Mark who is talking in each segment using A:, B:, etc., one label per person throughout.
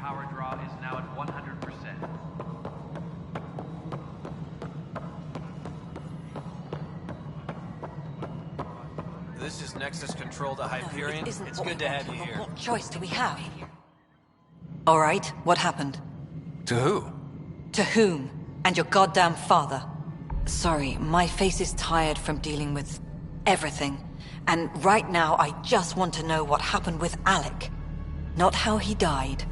A: power draw is now at 100%.
B: This is Nexus Control to Hyperion.
C: It isn't
B: It's
C: what
B: good
C: we
B: to
C: want.
B: have you here.
C: What choice do we have? All right, what happened?
B: To who?
C: To whom? And your goddamn father. Sorry, my face is tired from dealing with everything. And right now, I just want to know what happened with Alec. Not how he died.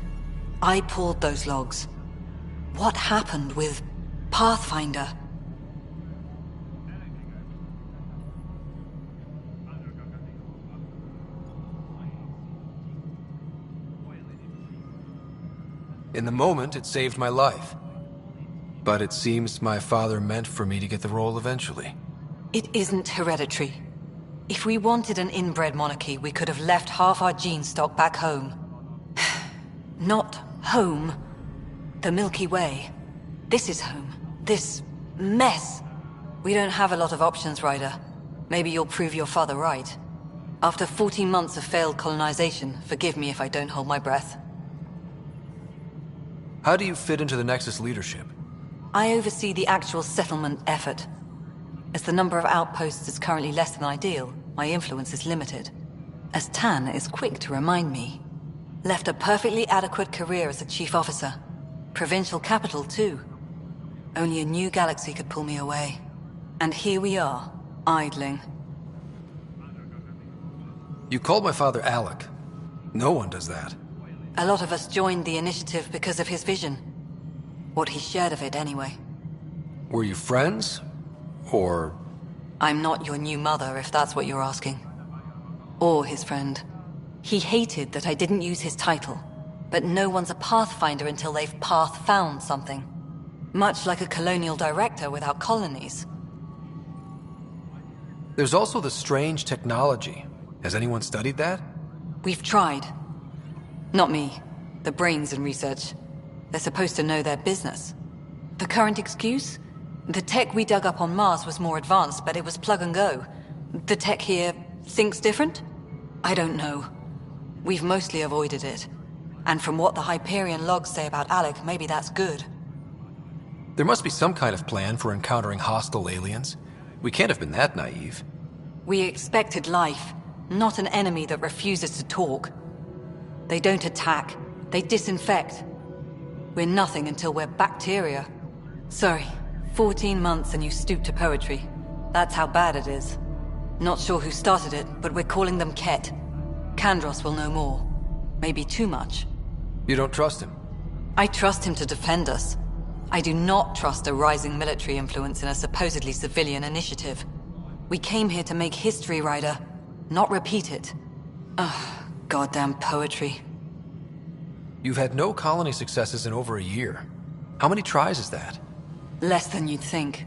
C: I pulled those logs. What happened with Pathfinder?
B: In the moment, it saved my life. But it seems my father meant for me to get the role eventually.
C: It isn't hereditary. If we wanted an inbred monarchy, we could have left half our gene stock back home. Not home. The Milky Way. This is home. This mess. We don't have a lot of options, Ryder. Maybe you'll prove your father right. After 14 months of failed colonization, forgive me if I don't hold my breath.
B: How do you fit into the Nexus leadership?
C: I oversee the actual settlement effort. As the number of outposts is currently less than ideal, my influence is limited. As Tan is quick to remind me. Left a perfectly adequate career as a chief officer. Provincial capital, too. Only a new galaxy could pull me away. And here we are, idling.
B: You called my father Alec. No one does that.
C: A lot of us joined the initiative because of his vision. What he shared of it, anyway.
B: Were you friends? Or...
C: I'm not your new mother, if that's what you're asking. Or his friend. He hated that I didn't use his title. But no one's a Pathfinder until they've path-found something. Much like a colonial director without colonies.
B: There's also the strange technology. Has anyone studied that?
C: We've tried. Not me. The brains in research. They're supposed to know their business. The current excuse? The tech we dug up on Mars was more advanced, but it was plug and go. The tech here thinks different? I don't know. We've mostly avoided it. And from what the Hyperion logs say about Alec, maybe that's good.
B: There must be some kind of plan for encountering hostile aliens. We can't have been that naive.
C: We expected life, not an enemy that refuses to talk. They don't attack, they disinfect. We're nothing until we're bacteria. Sorry, 14 months and you stoop to poetry. That's how bad it is. Not sure who started it, but we're calling them Ket. Kandros will know more. Maybe too much.
B: You don't trust him?
C: I trust him to defend us. I do not trust a rising military influence in a supposedly civilian initiative. We came here to make history, Ryder, not repeat it. Ugh, goddamn poetry.
B: You've had no colony successes in over a year. How many tries is that?
C: Less than you'd think.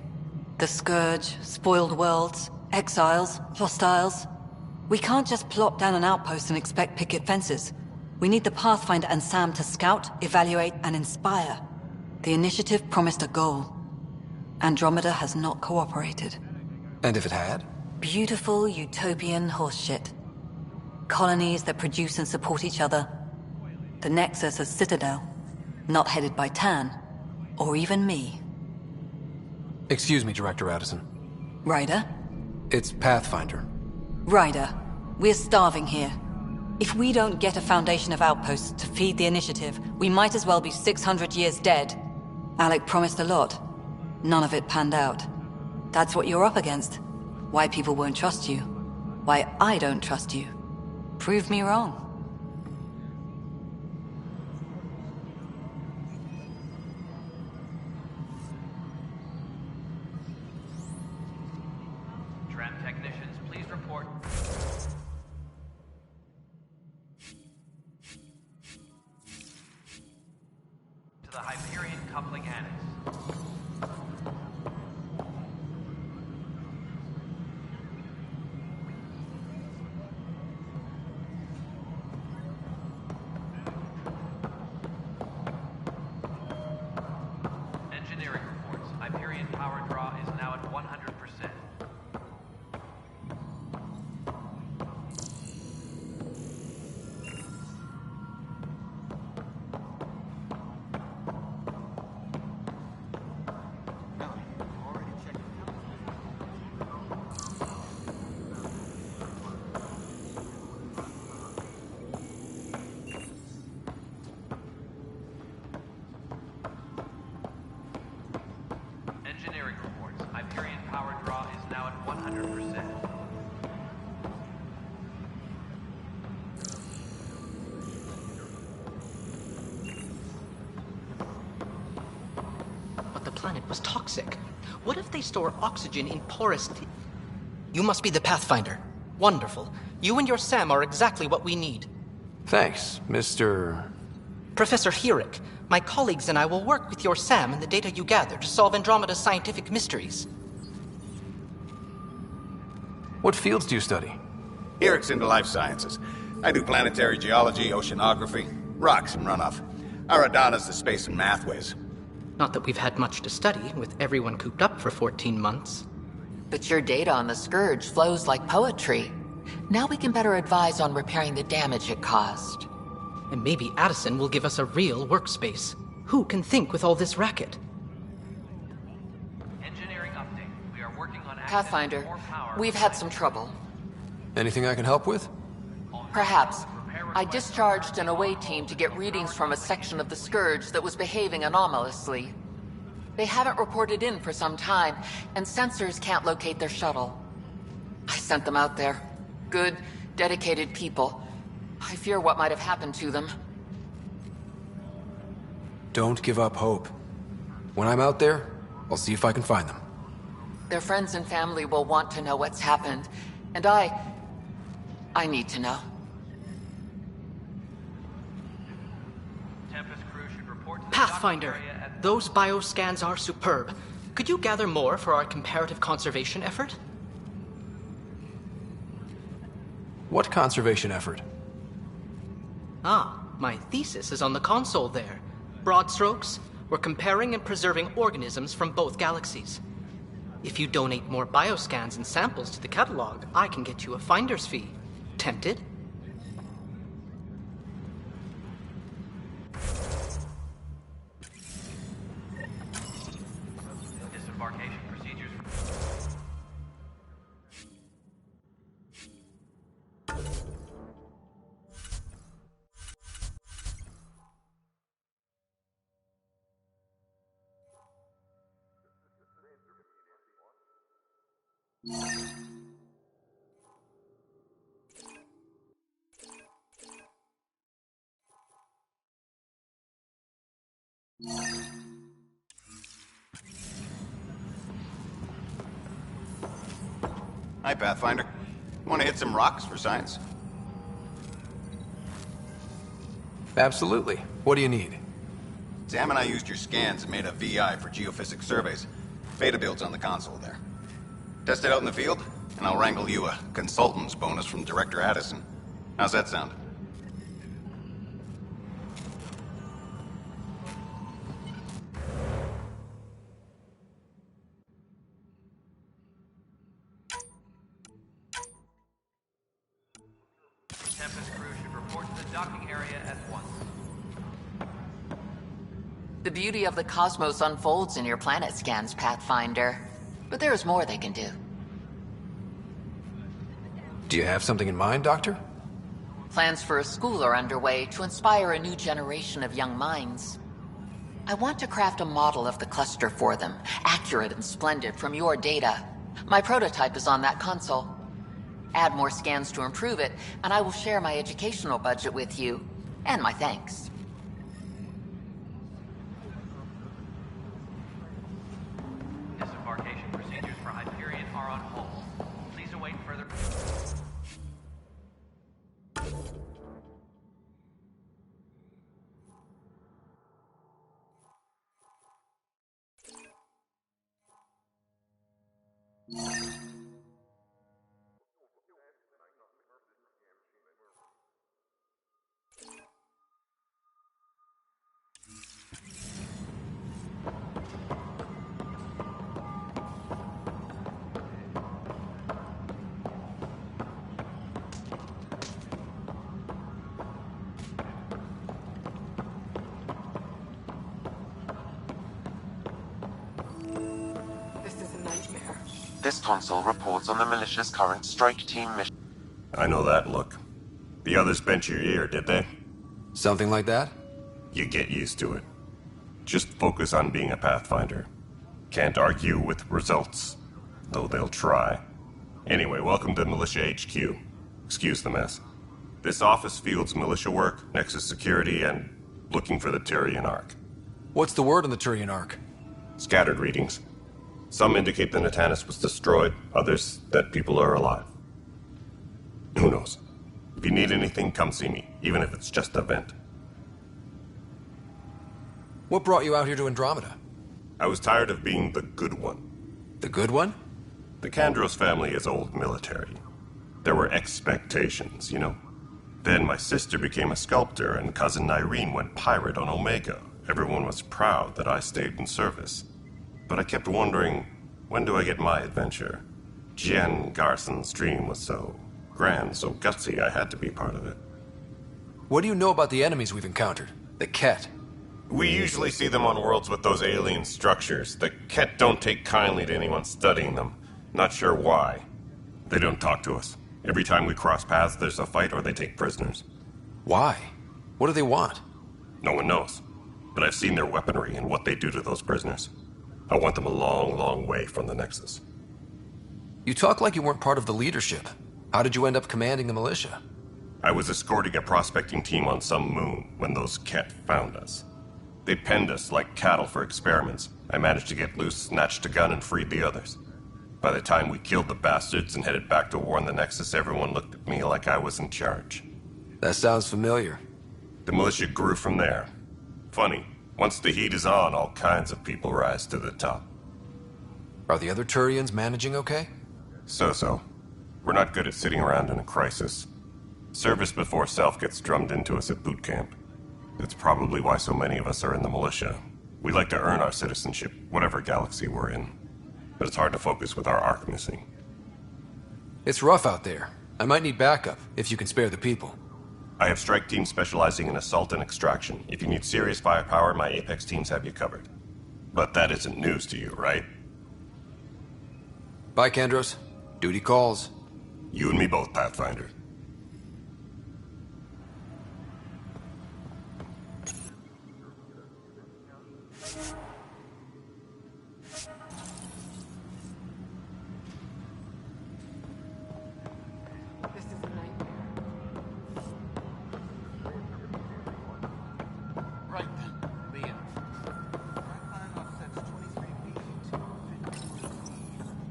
C: The Scourge, spoiled worlds, exiles, hostiles. We can't just plop down an outpost and expect picket fences. We need the Pathfinder and Sam to scout, evaluate, and inspire. The initiative promised a goal. Andromeda has not cooperated.
B: And if it had?
C: Beautiful utopian horseshit. Colonies that produce and support each other. The Nexus as Citadel. Not headed by Tan. Or even me.
B: Excuse me, Director Addison.
C: Ryder?
B: It's Pathfinder.
C: Ryder, we're starving here. If we don't get a foundation of outposts to feed the initiative, we might as well be 600 years dead. Alec promised a lot. None of it panned out. That's what you're up against. Why people won't trust you. Why I don't trust you. Prove me wrong.
A: Tram technicians, please report. To the Hyperion coupling annex. Engineering reports. Hyperion power draw is now at 100%.
D: planet was toxic. What if they store oxygen in porous... You must be the Pathfinder. Wonderful. You and your Sam are exactly what we need.
B: Thanks, Mr.
D: Professor Herrick, my colleagues and I will work with your Sam and the data you gather to solve Andromeda's scientific mysteries.
B: What fields do you study?
E: Herrick's into life sciences. I do planetary geology, oceanography, rocks and runoff. Aradana's the space and math whiz.
D: Not that we've had much to study, with everyone cooped up for 14 months.
F: But your data on the Scourge flows like poetry. Now we can better advise on repairing the damage it caused.
D: And maybe Addison will give us a real workspace. Who can think with all this racket?
A: Engineering update. We are working on
F: Pathfinder, we've had some trouble.
B: Anything I can help with?
F: Perhaps. I discharged an away team to get readings from a section of the Scourge that was behaving anomalously. They haven't reported in for some time, and sensors can't locate their shuttle. I sent them out there. Good, dedicated people. I fear what might have happened to them.
B: Don't give up hope. When I'm out there, I'll see if I can find them.
F: Their friends and family will want to know what's happened, and I need to know.
A: Tempest crew should report to the
D: Pathfinder,
A: docking area at
D: those bioscans are superb. Could you gather more for our comparative conservation effort?
B: What conservation effort?
D: Ah, my thesis is on the console there. Broad strokes, we're comparing and preserving organisms from both galaxies. If you donate more bioscans and samples to the catalog, I can get you a finder's fee. Tempted?
A: disembarkation procedures.
E: Hi, Pathfinder. Want to hit some rocks for science?
B: Absolutely. What do you need?
E: Sam and I used your scans and made a VI for geophysics surveys. Beta builds on the console there. Test it out in the field, and I'll wrangle you a consultant's bonus from Director Addison. How's that sound?
A: Tempest crew should report to the docking area at once.
F: The beauty of the cosmos unfolds in your planet scans, Pathfinder. But there's more they can do.
B: Do you have something in mind, Doctor?
F: Plans for a school are underway to inspire a new generation of young minds. I want to craft a model of the cluster for them, accurate and splendid from your data. My prototype is on that console. Add more scans to improve it, and I will share my educational budget with you, and my thanks.
A: Disembarkation procedures for Hyperion are on hold. Please await further...
F: This is a nightmare.
G: This console reports on the militia's current strike team mission.
H: I know that look. The others bent your ear, did they?
B: Something like that?
H: You get used to it. Just focus on being a Pathfinder. Can't argue with results, though they'll try. Anyway, welcome to Militia HQ. Excuse the mess. This office fields militia work, Nexus security, and looking for the Tyrian Ark.
B: What's the word on the Turian Ark?
H: Scattered readings. Some indicate the Natanus was destroyed, others that people are alive. Who knows? If you need anything, come see me, even if it's just a vent.
B: What brought you out here to Andromeda?
H: I was tired of being the good one.
B: The good one?
H: The Kandros family is old military. There were expectations, you know? Then my sister became a sculptor and cousin Irene went pirate on Omega. Everyone was proud that I stayed in service. But I kept wondering, when do I get my adventure? Jen Garson's dream was so grand, so gutsy, I had to be part of it.
B: What do you know about the enemies we've encountered? The Ket?
H: We usually see them on worlds with those alien structures. The Ket don't take kindly to anyone studying them. Not sure why. They don't talk to us. Every time we cross paths, there's a fight or they take prisoners.
B: Why? What do they want?
H: No one knows. But I've seen their weaponry and what they do to those prisoners. I want them a long, long way from the Nexus.
B: You talk like you weren't part of the leadership. How did you end up commanding the militia?
H: I was escorting a prospecting team on some moon when those Ket found us. They penned us like cattle for experiments. I managed to get loose, snatched a gun, and freed the others. By the time we killed the bastards and headed back to warn the Nexus, everyone looked at me like I was in charge.
B: That sounds familiar.
H: The militia grew from there. Funny, once the heat is on, all kinds of people rise to the top.
B: Are the other Turians managing okay?
H: So-so. We're not good at sitting around in a crisis. Service before self gets drummed into us at boot camp. That's probably why so many of us are in the militia. We like to earn our citizenship, whatever galaxy we're in. But it's hard to focus with our arc missing.
B: It's rough out there. I might need backup, if you can spare the people.
H: I have strike teams specializing in assault and extraction. If you need serious firepower, my Apex teams have you covered. But that isn't news to you, right?
B: Bye, Kandros. Duty calls.
H: You and me both, Pathfinder.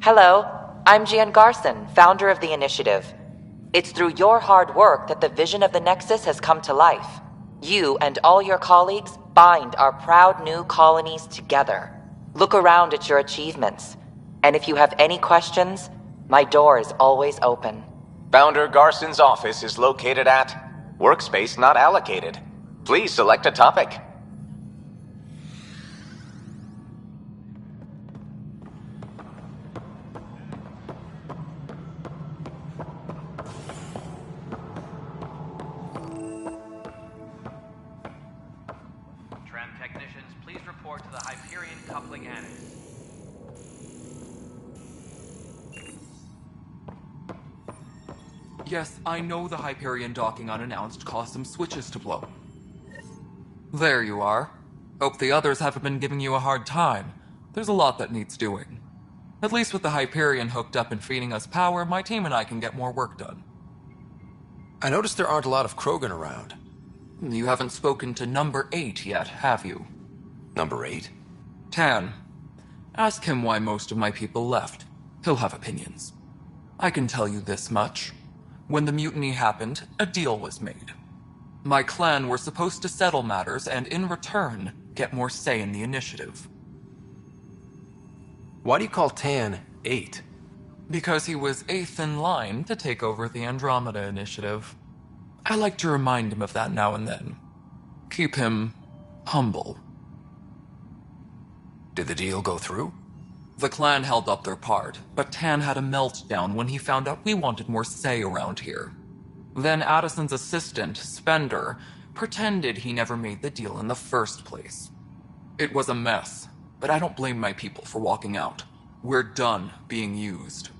I: Hello, I'm Gian Garson, founder of the Initiative. It's through your hard work that the vision of the Nexus has come to life. You and all your colleagues bind our proud new colonies together. Look around at your achievements. And if you have any questions, my door is always open.
J: Founder Garson's office is located at Workspace Not Allocated. Please select a topic.
A: Technicians, please report to the Hyperion coupling annex.
K: Yes, I know the Hyperion docking unannounced caused some switches to blow. There you are. Hope the others haven't been giving you a hard time. There's a lot that needs doing. At least with the Hyperion hooked up and feeding us power, my team and I can get more work done.
B: I noticed there aren't a lot of Krogan around.
K: You haven't spoken to number 8 yet, have you?
B: Number 8?
K: Tan. Ask him why most of my people left. He'll have opinions. I can tell you this much. When the mutiny happened, a deal was made. My clan were supposed to settle matters and, in return, get more say in the initiative.
B: Why do you call Tan 8?
K: Because he was 8th in line to take over the Andromeda initiative. I like to remind him of that now and then. Keep him humble.
B: Did the deal go through?
K: The clan held up their part, but Tan had a meltdown when he found out we wanted more say around here. Then Addison's assistant, Spender, pretended he never made the deal in the first place. It was a mess, but I don't blame my people for walking out. We're done being used.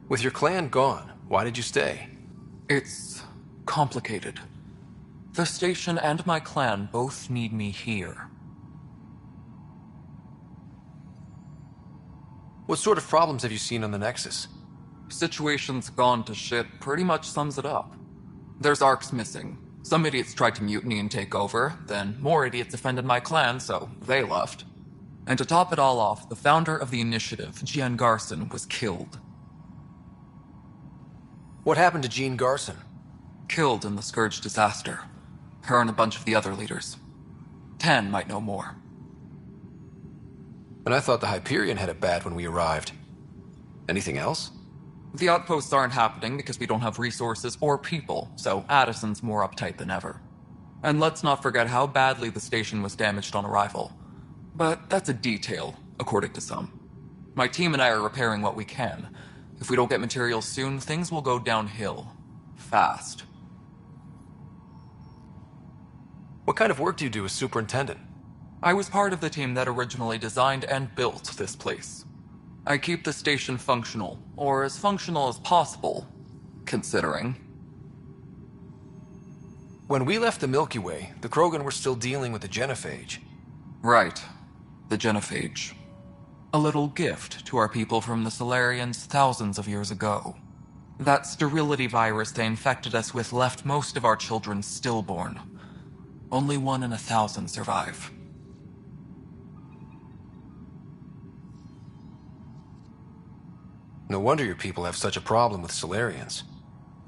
B: With your clan gone, why did you stay?
K: It's complicated. The station and my clan both need me here.
B: What sort of problems have you seen on the Nexus?
K: Situation's gone to shit pretty much sums it up. There's arcs missing, Some idiots tried to mutiny and take over, then more idiots offended my clan, so they left. And to top it all off, the founder of the initiative, Jean Garson, was killed.
B: What happened to Jean Garson?
K: Killed in the Scourge disaster. Her and a bunch of the other leaders. Tan might know more.
B: And I thought the Hyperion had it bad when we arrived. Anything else?
K: The outposts aren't happening because we don't have resources or people, so Addison's more uptight than ever. And let's not forget how badly the station was damaged on arrival. But that's a detail, according to some. My team and I are repairing what we can. If we don't get materials soon, things will go downhill. Fast.
B: What kind of work do you do as superintendent?
K: I was part of the team that originally designed and built this place. I keep the station functional, or as functional as possible, considering.
B: When we left the Milky Way, the Krogan were still dealing with the genophage.
K: Right. The genophage. A little gift to our people from the Solarians thousands of years ago. That sterility virus they infected us with left most of our children stillborn. Only 1 in 1,000 survive.
B: No wonder your people have such a problem with Solarians.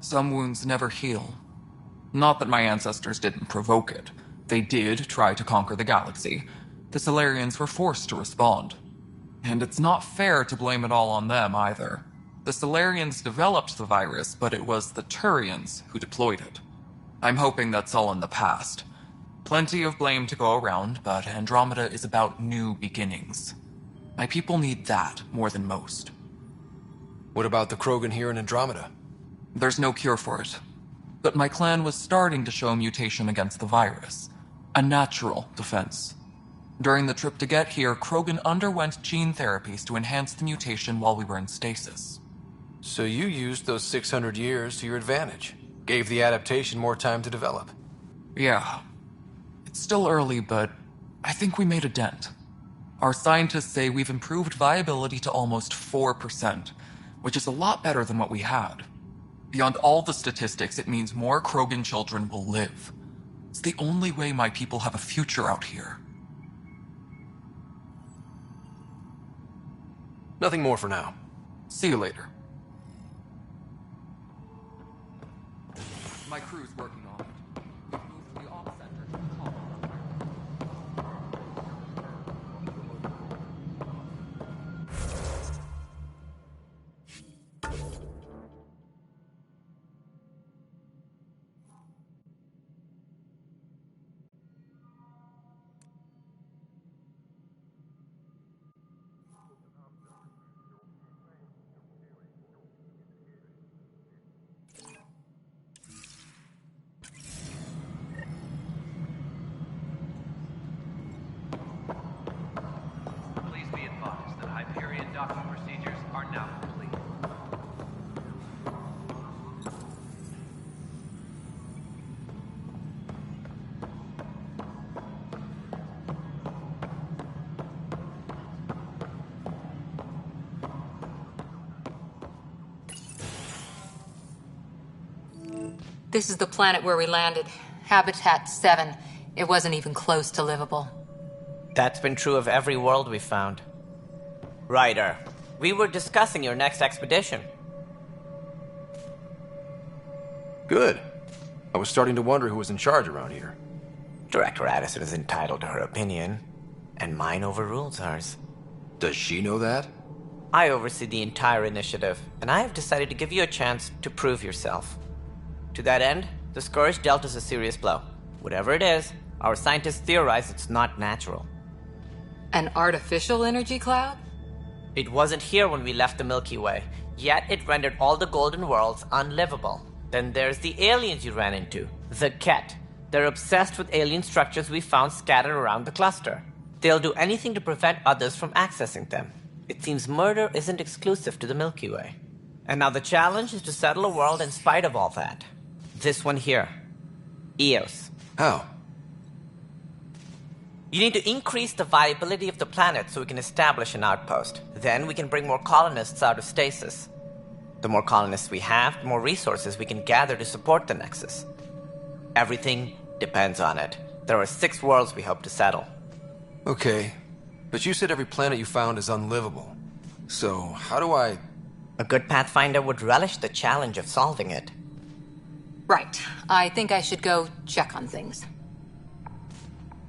K: Some wounds never heal. Not that my ancestors didn't provoke it. They did try to conquer the galaxy. The Solarians were forced to respond. And it's not fair to blame it all on them, either. The Solarians developed the virus, but it was the Turians who deployed it. I'm hoping that's all in the past. Plenty of blame to go around, but Andromeda is about new beginnings. My people need that more than most.
B: What about the Krogan here in Andromeda?
K: There's no cure for it. But my clan was starting to show mutation against the virus. A natural defense. During the trip to get here, Krogan underwent gene therapies to enhance the mutation while we were in stasis.
B: So you used those 600 years to your advantage. Gave the adaptation more time to develop.
K: Yeah. It's still early, but I think we made a dent. Our scientists say we've improved viability to almost 4%, which is a lot better than what we had. Beyond all the statistics, it means more Krogan children will live. It's the only way my people have a future out here.
B: Nothing more for now.
K: See you later. My crew's working on it. We've moved the op center to the top.
A: Please be advised that Hyperion docking procedures are now complete.
C: This is the planet where we landed. Habitat 7. It wasn't even close to livable.
L: That's been true of every world we've found. Ryder, we were discussing your next expedition.
B: Good. I was starting to wonder who was in charge around here.
L: Director Addison is entitled to her opinion, and mine overrules hers.
B: Does she know that?
L: I oversee the entire initiative, and I have decided to give you a chance to prove yourself. To that end, the Scourge dealt us a serious blow. Whatever it is, our scientists theorize it's not natural.
C: An artificial energy cloud?
L: It wasn't here when we left the Milky Way, yet it rendered all the golden worlds unlivable. Then there's the aliens you ran into, the Ket. They're obsessed with alien structures we found scattered around the cluster. They'll do anything to prevent others from accessing them. It seems murder isn't exclusive to the Milky Way. And now the challenge is to settle a world in spite of all that. This one here. Eos.
B: How?
L: You need to increase the viability of the planet so we can establish an outpost. Then we can bring more colonists out of stasis. The more colonists we have, the more resources we can gather to support the Nexus. Everything depends on it. There are 6 worlds we hope to settle.
B: Okay, but you said every planet you found is unlivable. So, how do I...
L: A good Pathfinder would relish the challenge of solving it.
M: Right. I think I should go check on things.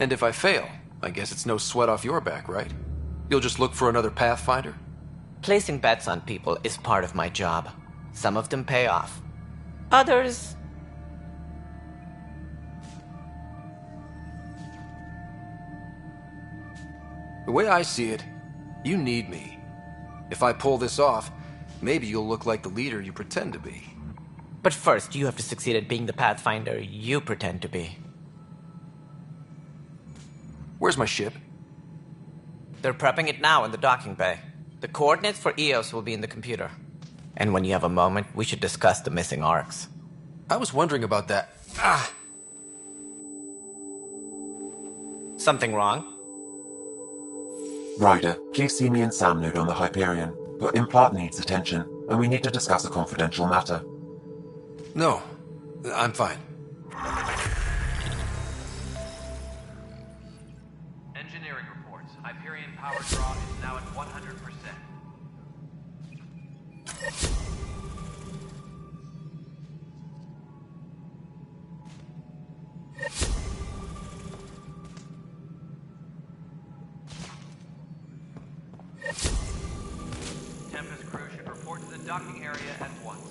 B: And if I fail, I guess it's no sweat off your back, right? You'll just look for another Pathfinder?
L: Placing bets on people is part of my job. Some of them pay off. Others...
B: The way I see it, you need me. If I pull this off, maybe you'll look like the leader you pretend to be.
L: But first, you have to succeed at being the Pathfinder you pretend to be.
B: Where's my ship?
L: They're prepping it now in the docking bay. The coordinates for EOS will be in the computer. And when you have a moment, we should discuss the missing arcs.
B: I was wondering about that.
L: Something wrong?
G: Ryder, please see me and Sam Node on the Hyperion. Your implant needs attention, and we need to discuss a confidential matter.
B: No, I'm fine.
A: Engineering reports. Hyperion power draw is now at 100%. Tempest crew should report to the docking area at once.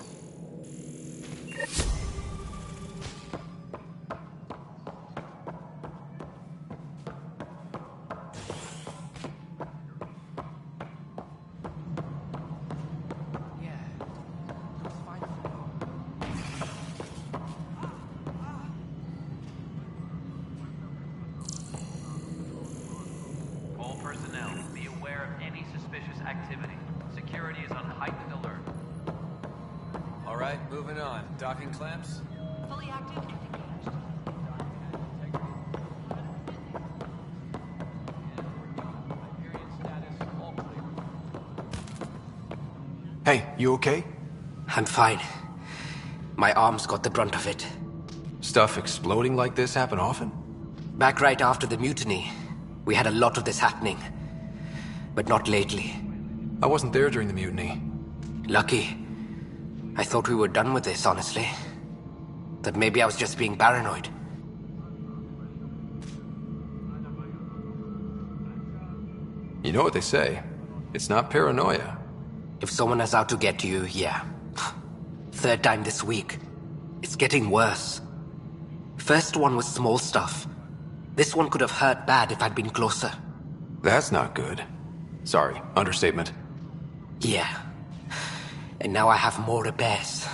A: All personnel, be aware of any suspicious activity. Security is on heightened alert.
B: All right, moving on. Docking clamps?
C: Fully active and engaged.
B: Hey, you okay?
N: I'm fine. My arms got the brunt of it.
B: Stuff exploding like this happen often?
N: Back right after the mutiny, we had a lot of this happening. But not lately.
B: I wasn't there during the mutiny.
N: Lucky. I thought we were done with this, honestly. That maybe I was just being paranoid.
B: You know what they say. It's not paranoia.
N: If someone is out to get you, yeah. 3rd time this week. It's getting worse. First one was small stuff. This one could have hurt bad if I'd been closer.
B: That's not good. Sorry, understatement.
N: Yeah. And now I have more repairs.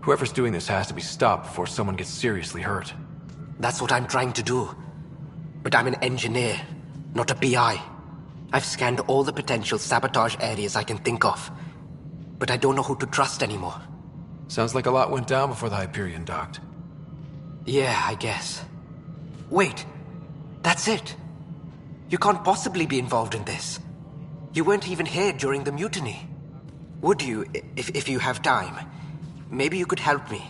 B: Whoever's doing this has to be stopped before someone gets seriously hurt.
N: That's what I'm trying to do. But I'm an engineer, not a PI. I've scanned all the potential sabotage areas I can think of. But I don't know who to trust anymore.
B: Sounds like a lot went down before the Hyperion docked.
N: Yeah, I guess. Wait, that's it. You can't possibly be involved in this. You weren't even here during the mutiny. Would you, if you have time? Maybe you could help me.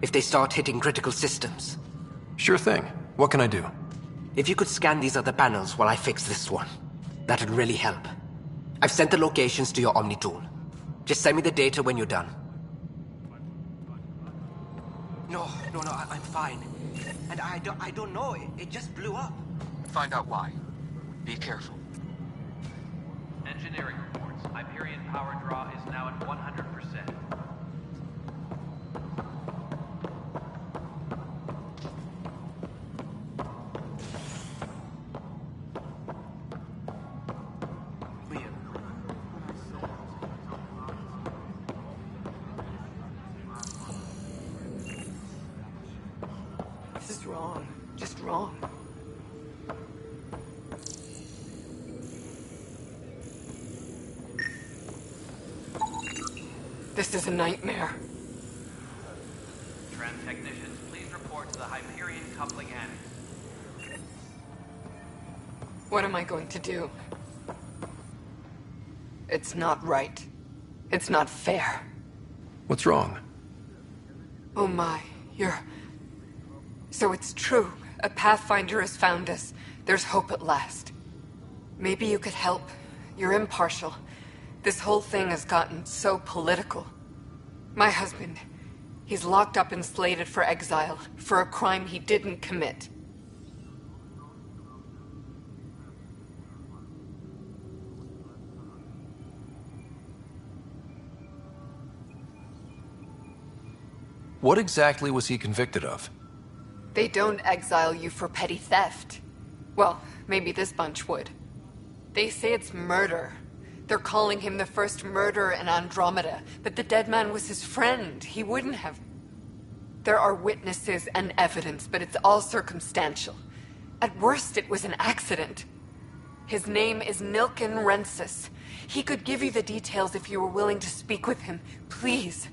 N: If they start hitting critical systems.
B: Sure thing. What can I do?
N: If you could scan these other panels while I fix this one, that'd really help. I've sent the locations to your Omni tool. Just send me the data when you're done. No, I'm fine. And I don't know, it just blew up.
O: Find out why. Be careful.
A: Engineering reports. Hyperion power draw is now at 100%.
N: This is wrong. Just wrong.
P: This is a nightmare.
A: Tram technicians, please report to the Hyperion coupling annex.
P: What am I going to do? It's not right. It's not fair.
B: What's wrong?
P: Oh my, So it's true. A Pathfinder has found us. There's hope at last. Maybe you could help. You're impartial. This whole thing has gotten so political. My husband, he's locked up and slated for exile for a crime he didn't commit.
B: What exactly was he convicted of?
P: They don't exile you for petty theft. Well, maybe this bunch would. They say it's murder. They're calling him the first murderer in Andromeda, but the dead man was his friend. He wouldn't have. There are witnesses and evidence, but it's all circumstantial. At worst, it was an accident. His name is Nilken Rensis. He could give you the details if you were willing to speak with him. Please.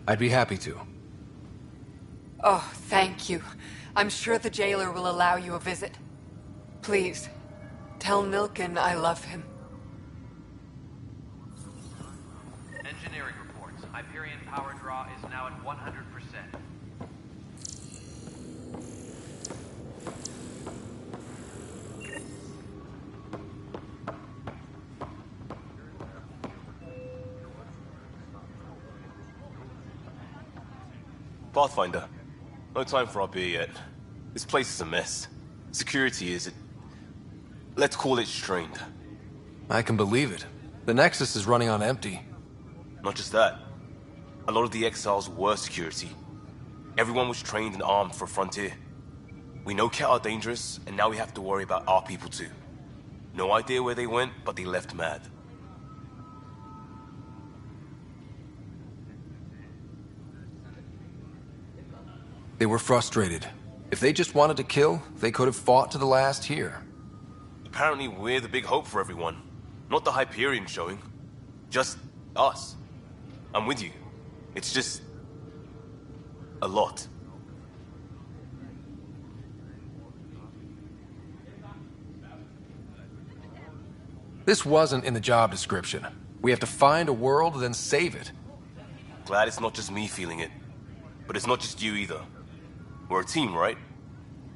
B: I'd be happy to.
P: Oh, thank you. I'm sure the jailer will allow you a visit. Please, tell Nilken I love him.
A: Engineering reports. Hyperion power draw is now at 100%.
Q: Pathfinder, no time for our beer yet. This place is a mess. Security is... let's call it strained.
B: I can believe it. The Nexus is running on empty.
Q: Not just that. A lot of the exiles were security. Everyone was trained and armed for Frontier. We know Ket are dangerous, and now we have to worry about our people too. No idea where they went, but they left mad.
B: They were frustrated. If they just wanted to kill, they could have fought to the last here.
Q: Apparently we're the big hope for everyone. Not the Hyperion showing. Just us. I'm with you. It's just... a lot.
B: This wasn't in the job description. We have to find a world, then save it.
Q: Glad it's not just me feeling it. But it's not just you either. We're a team, right?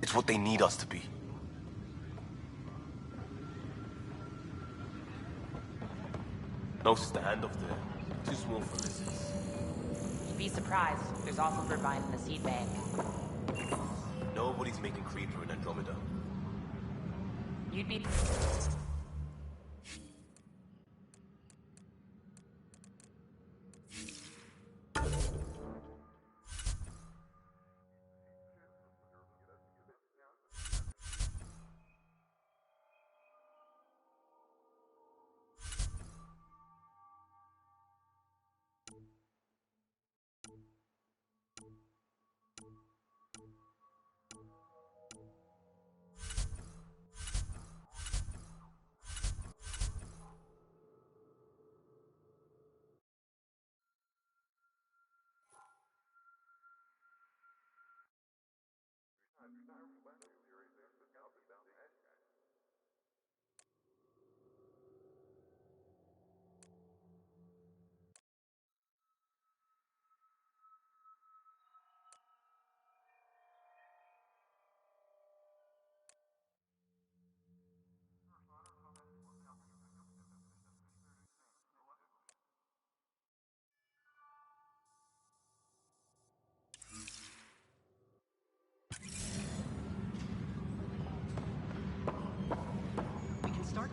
Q: It's what they need us to be. Notice the handoff there. Too small for lizards.
R: You'd be surprised. There's also Verbine in the seed bank.
Q: Nobody's making Creeper in Andromeda.
R: You'd be...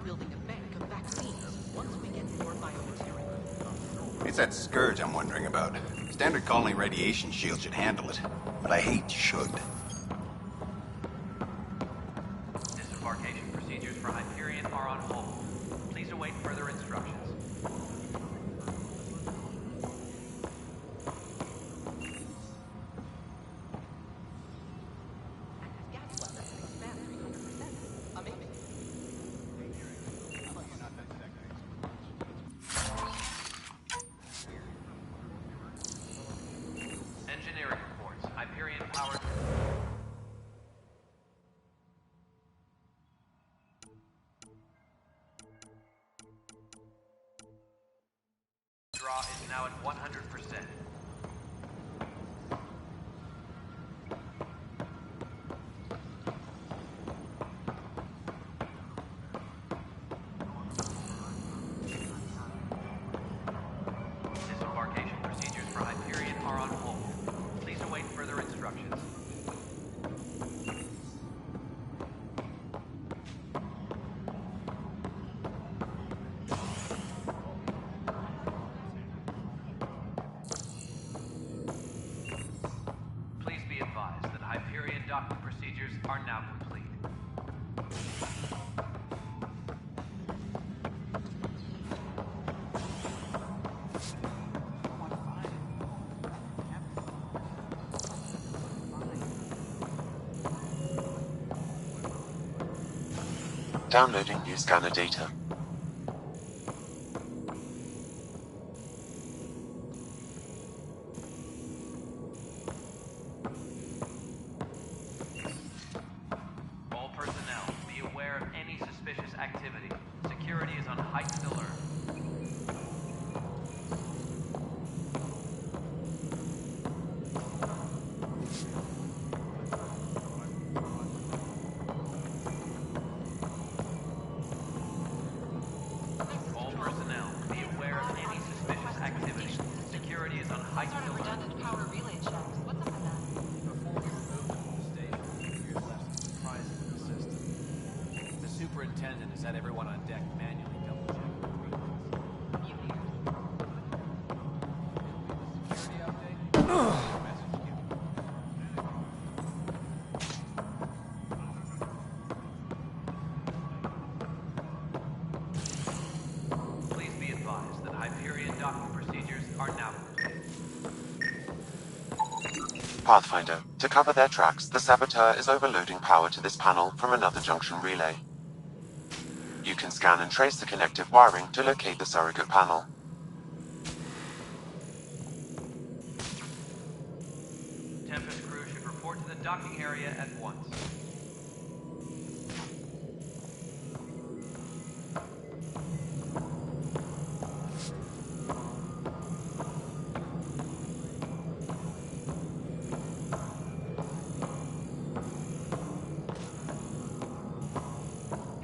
D: Building a bank of vaccines once we get more biomaterial.
E: It's that scourge I'm wondering about. Standard colony radiation shield should handle it, but I hate should.
A: Disembarkation procedures for Hyperion are on hold. Please await further instructions. Engineering reports. Hyperion power... 100%. Disembarkation procedures for Hyperion are on hold. Please await further instructions. Please be advised that Hyperion docking procedures are now complete.
G: Downloading new scanner data.
A: All personnel, be aware of any suspicious activity. Security is on heightened alert. All personnel, be aware of any suspicious activity. Security is on heightened alert.
R: Redundant power relay checks. What's up with that?
A: Before we remove them from the station, we left some surprises in the system. The superintendent has had everyone on deck manually double-check the frequencies. Security update? Message given. Please be advised that Hyperion docking procedures are now complete.
G: Pathfinder, to cover their tracks, the saboteur is overloading power to this panel from another junction relay. You can scan and trace the connective wiring to locate the surrogate panel.
A: Tempest crew should report to the docking area at once.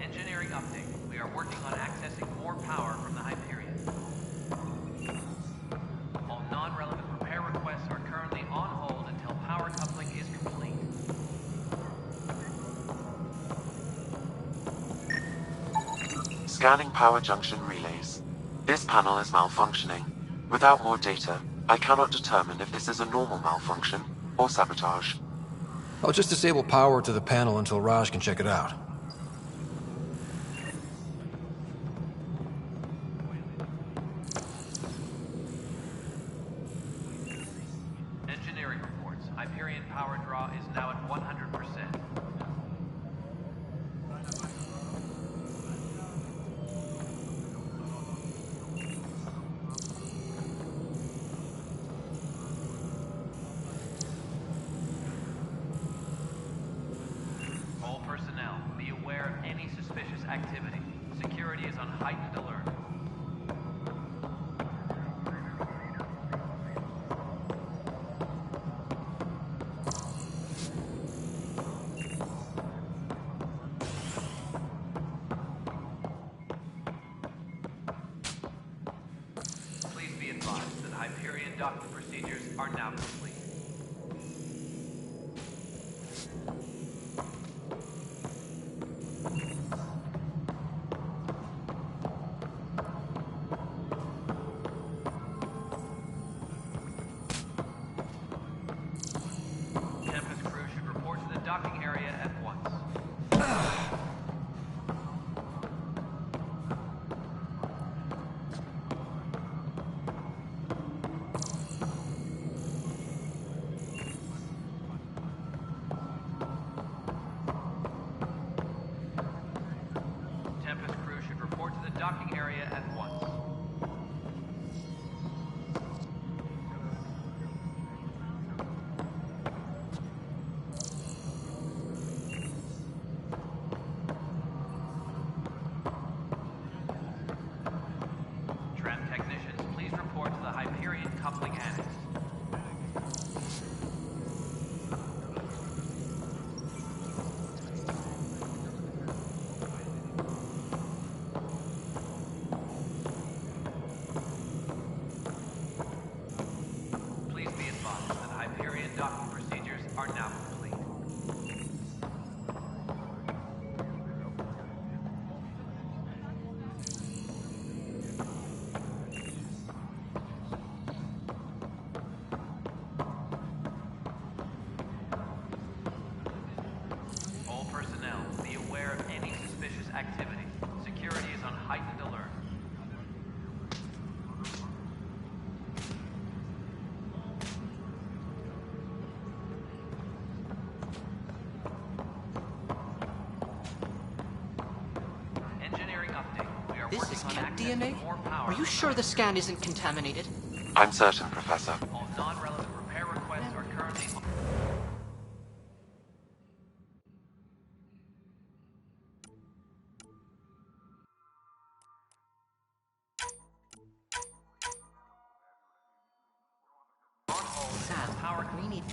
A: Engineering update. We are working on accessing more power from the Hyperion. All non-relevant repair requests are currently on hold until power coupling is complete.
G: Scanning power junction relays. This panel is malfunctioning. Without more data, I cannot determine if this is a normal malfunction or sabotage.
B: I'll just disable power to the panel until Raj can check it out.
A: Engineering reports. Hyperion power draw is now at 100%. All personnel, be aware of any suspicious activity. Security is on heightened alert. Please be advised that Hyperion docking procedures are now complete. Tempest crew should report to the docking area at once. docking procedures are now complete. All personnel, be aware of any suspicious activity. Security is on heightened alert. Engineering update. We are
D: This
A: working
D: is
A: on
D: cat
A: accessing
D: DNA?
A: more power.
D: Are you sure the scan isn't contaminated?
G: I'm certain, Professor.
A: All non-relevant repair requests are currently on.
D: Sam, we need...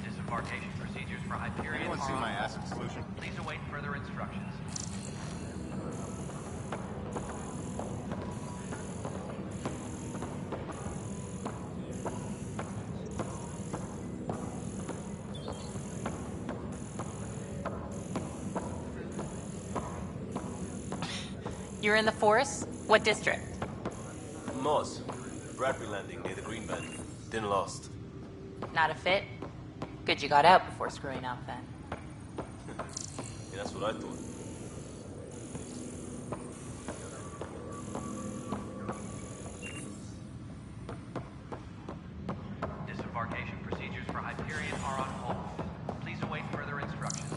A: Disembarkation procedures for Hyperion.
E: Anyone
A: are
E: see
A: on
E: my
A: hold.
E: acid solution?
A: Please await further instructions.
R: You're in the force? What district?
Q: Moz. Bradbury Landing near the Green Band. Didn't last.
R: Not a fit? Good you got out before screwing up then.
Q: Yeah, that's what I thought.
A: Disembarkation procedures for Hyperion are on hold. Please await further instructions.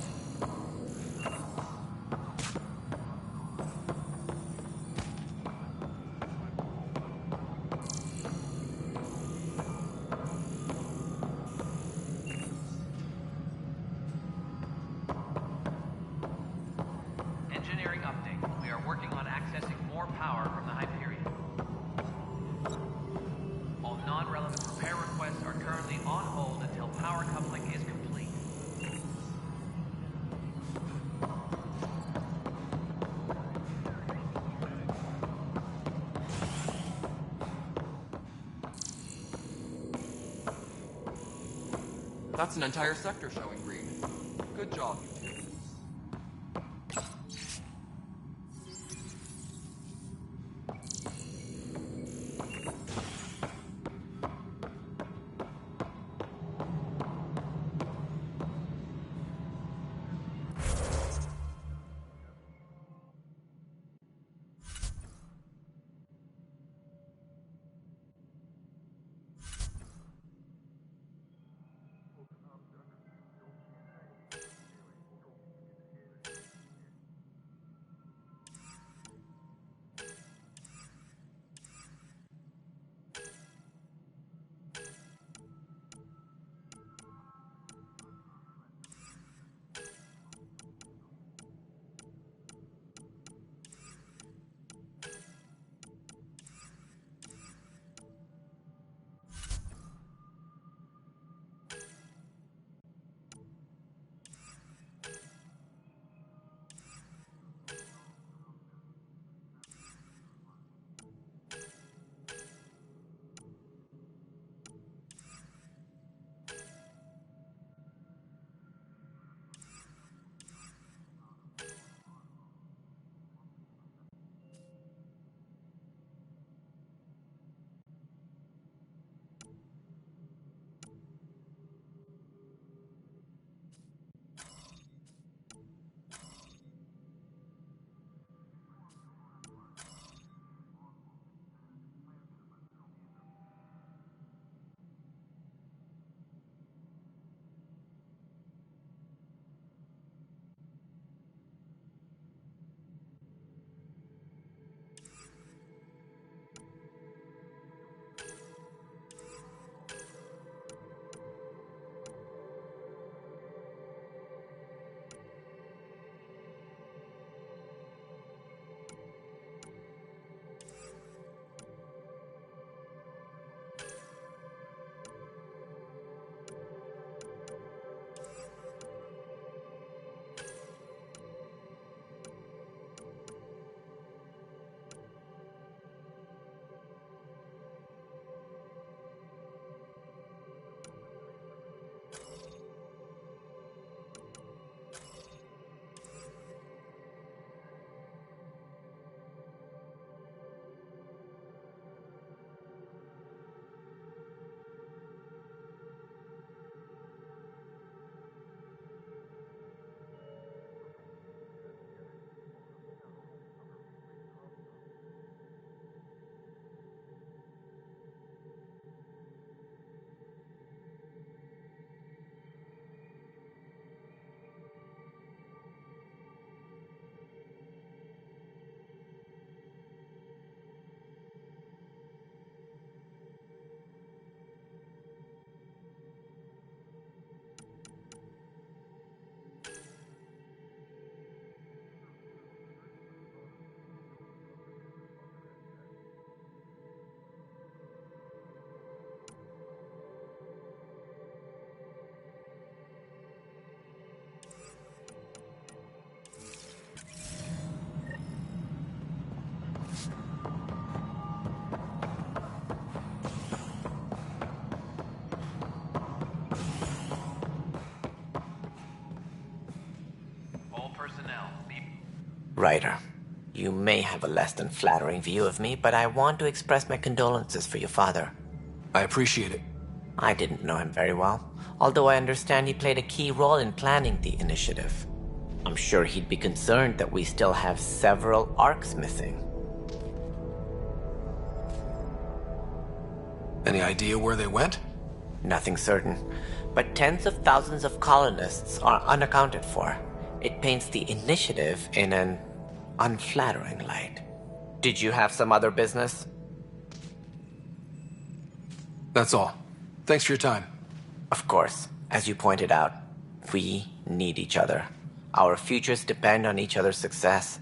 A: Engineering update. We are working on accessing more power from the Hyperion. All non-relevant repair requests are currently on hold until power coupling is complete.
K: That's an entire sector showing green. Good job, you two.
L: Ryder, you may have a less than flattering view of me, but I want to express my condolences for your father.
B: I appreciate it.
L: I didn't know him very well, although I understand he played a key role in planning the initiative. I'm sure he'd be concerned that we still have several arcs missing.
B: Any idea where they went?
L: Nothing certain, but tens of thousands of colonists are unaccounted for. It paints the initiative in an unflattering light. Did you have some other business?
B: That's all. Thanks for your time.
L: Of course. As you pointed out, we need each other. Our futures depend on each other's success.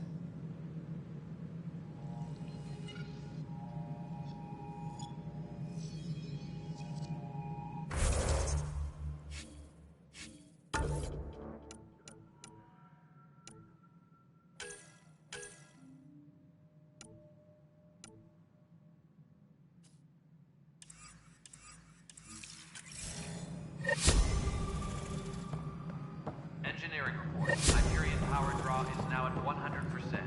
A: Engineering report. Hyperion power draw is now at 100%.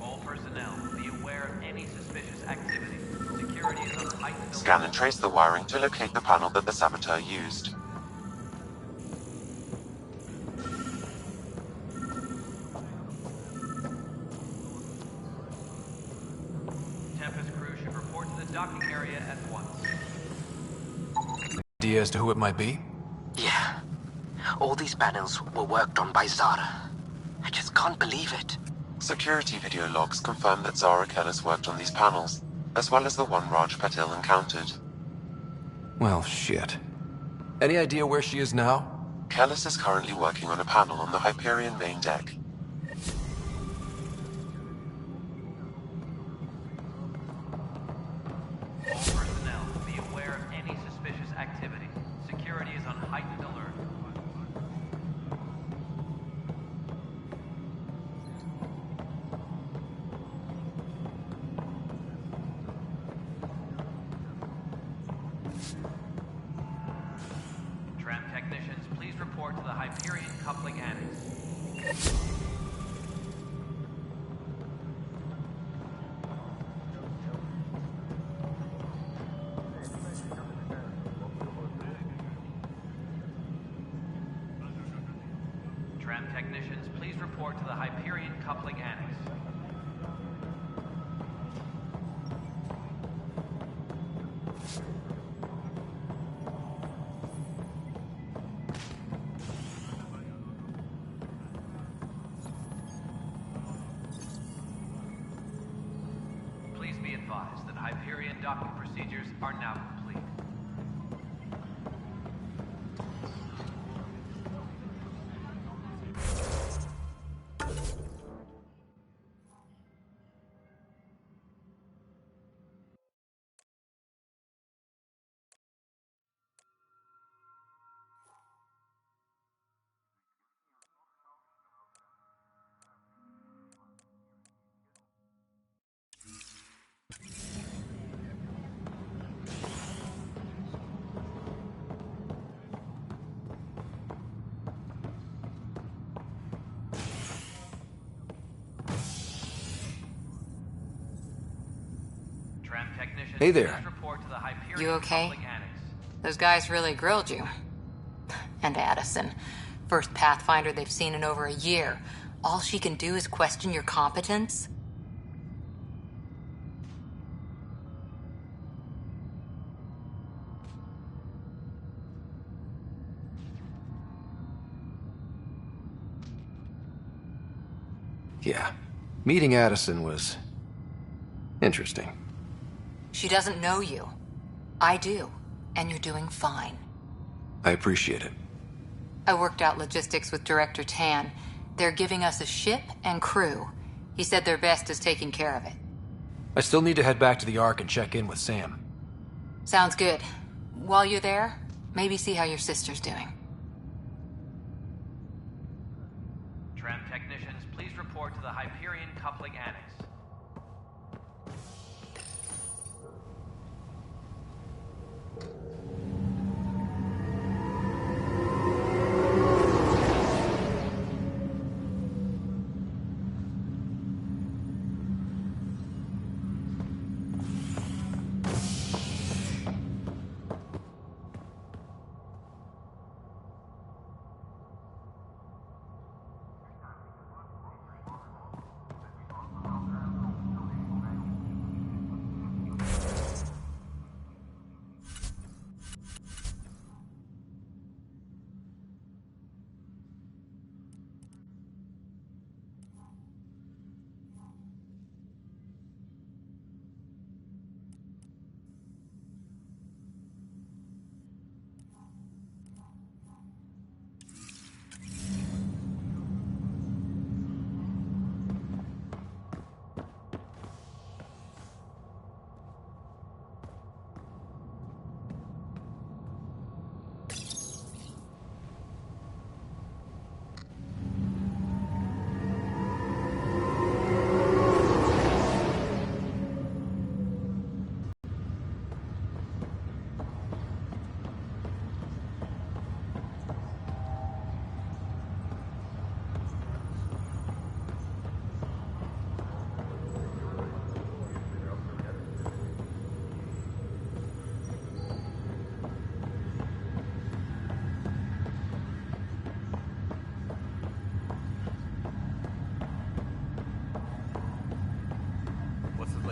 A: All personnel, be aware of any suspicious activity. Security is on heightened.
G: Scan and trace the wiring to locate the panel that the saboteur used.
A: Tempest crew should report to the docking area at once.
B: Idea as to who it might be?
N: Yeah. All these panels were worked on by Zara. I just can't believe it.
G: Security video logs confirm that Zara Kellis worked on these panels, as well as the one Raj Patil encountered.
B: Well, shit. Any idea where she is now?
G: Kellis is currently working on a panel on the Hyperion main deck.
A: All personnel, be aware of any suspicious activity. Security is on heightened alert. Tram technicians, please report to the Hyperion coupling annex. Tram technicians, please report to the Hyperion coupling annex. Please be advised that Hyperion docking procedures are now complete. Tram technicians,
B: Hey there.
A: please report to the Hyperion
M: You okay?
A: coupling annex.
M: Those guys really grilled you. And Addison. First Pathfinder they've seen in over a year. All she can do is question your competence?
B: Yeah. Meeting Addison was interesting.
M: She doesn't know you. I do. And you're doing fine.
B: I appreciate it.
M: I worked out logistics with Director Tan. They're giving us a ship and crew. He said their best is taking care of it.
B: I still need to head back to the Ark and check in with Sam.
M: Sounds good. While you're there, maybe see how your sister's doing.
A: Tram technicians, please report to the Hyperion coupling annex.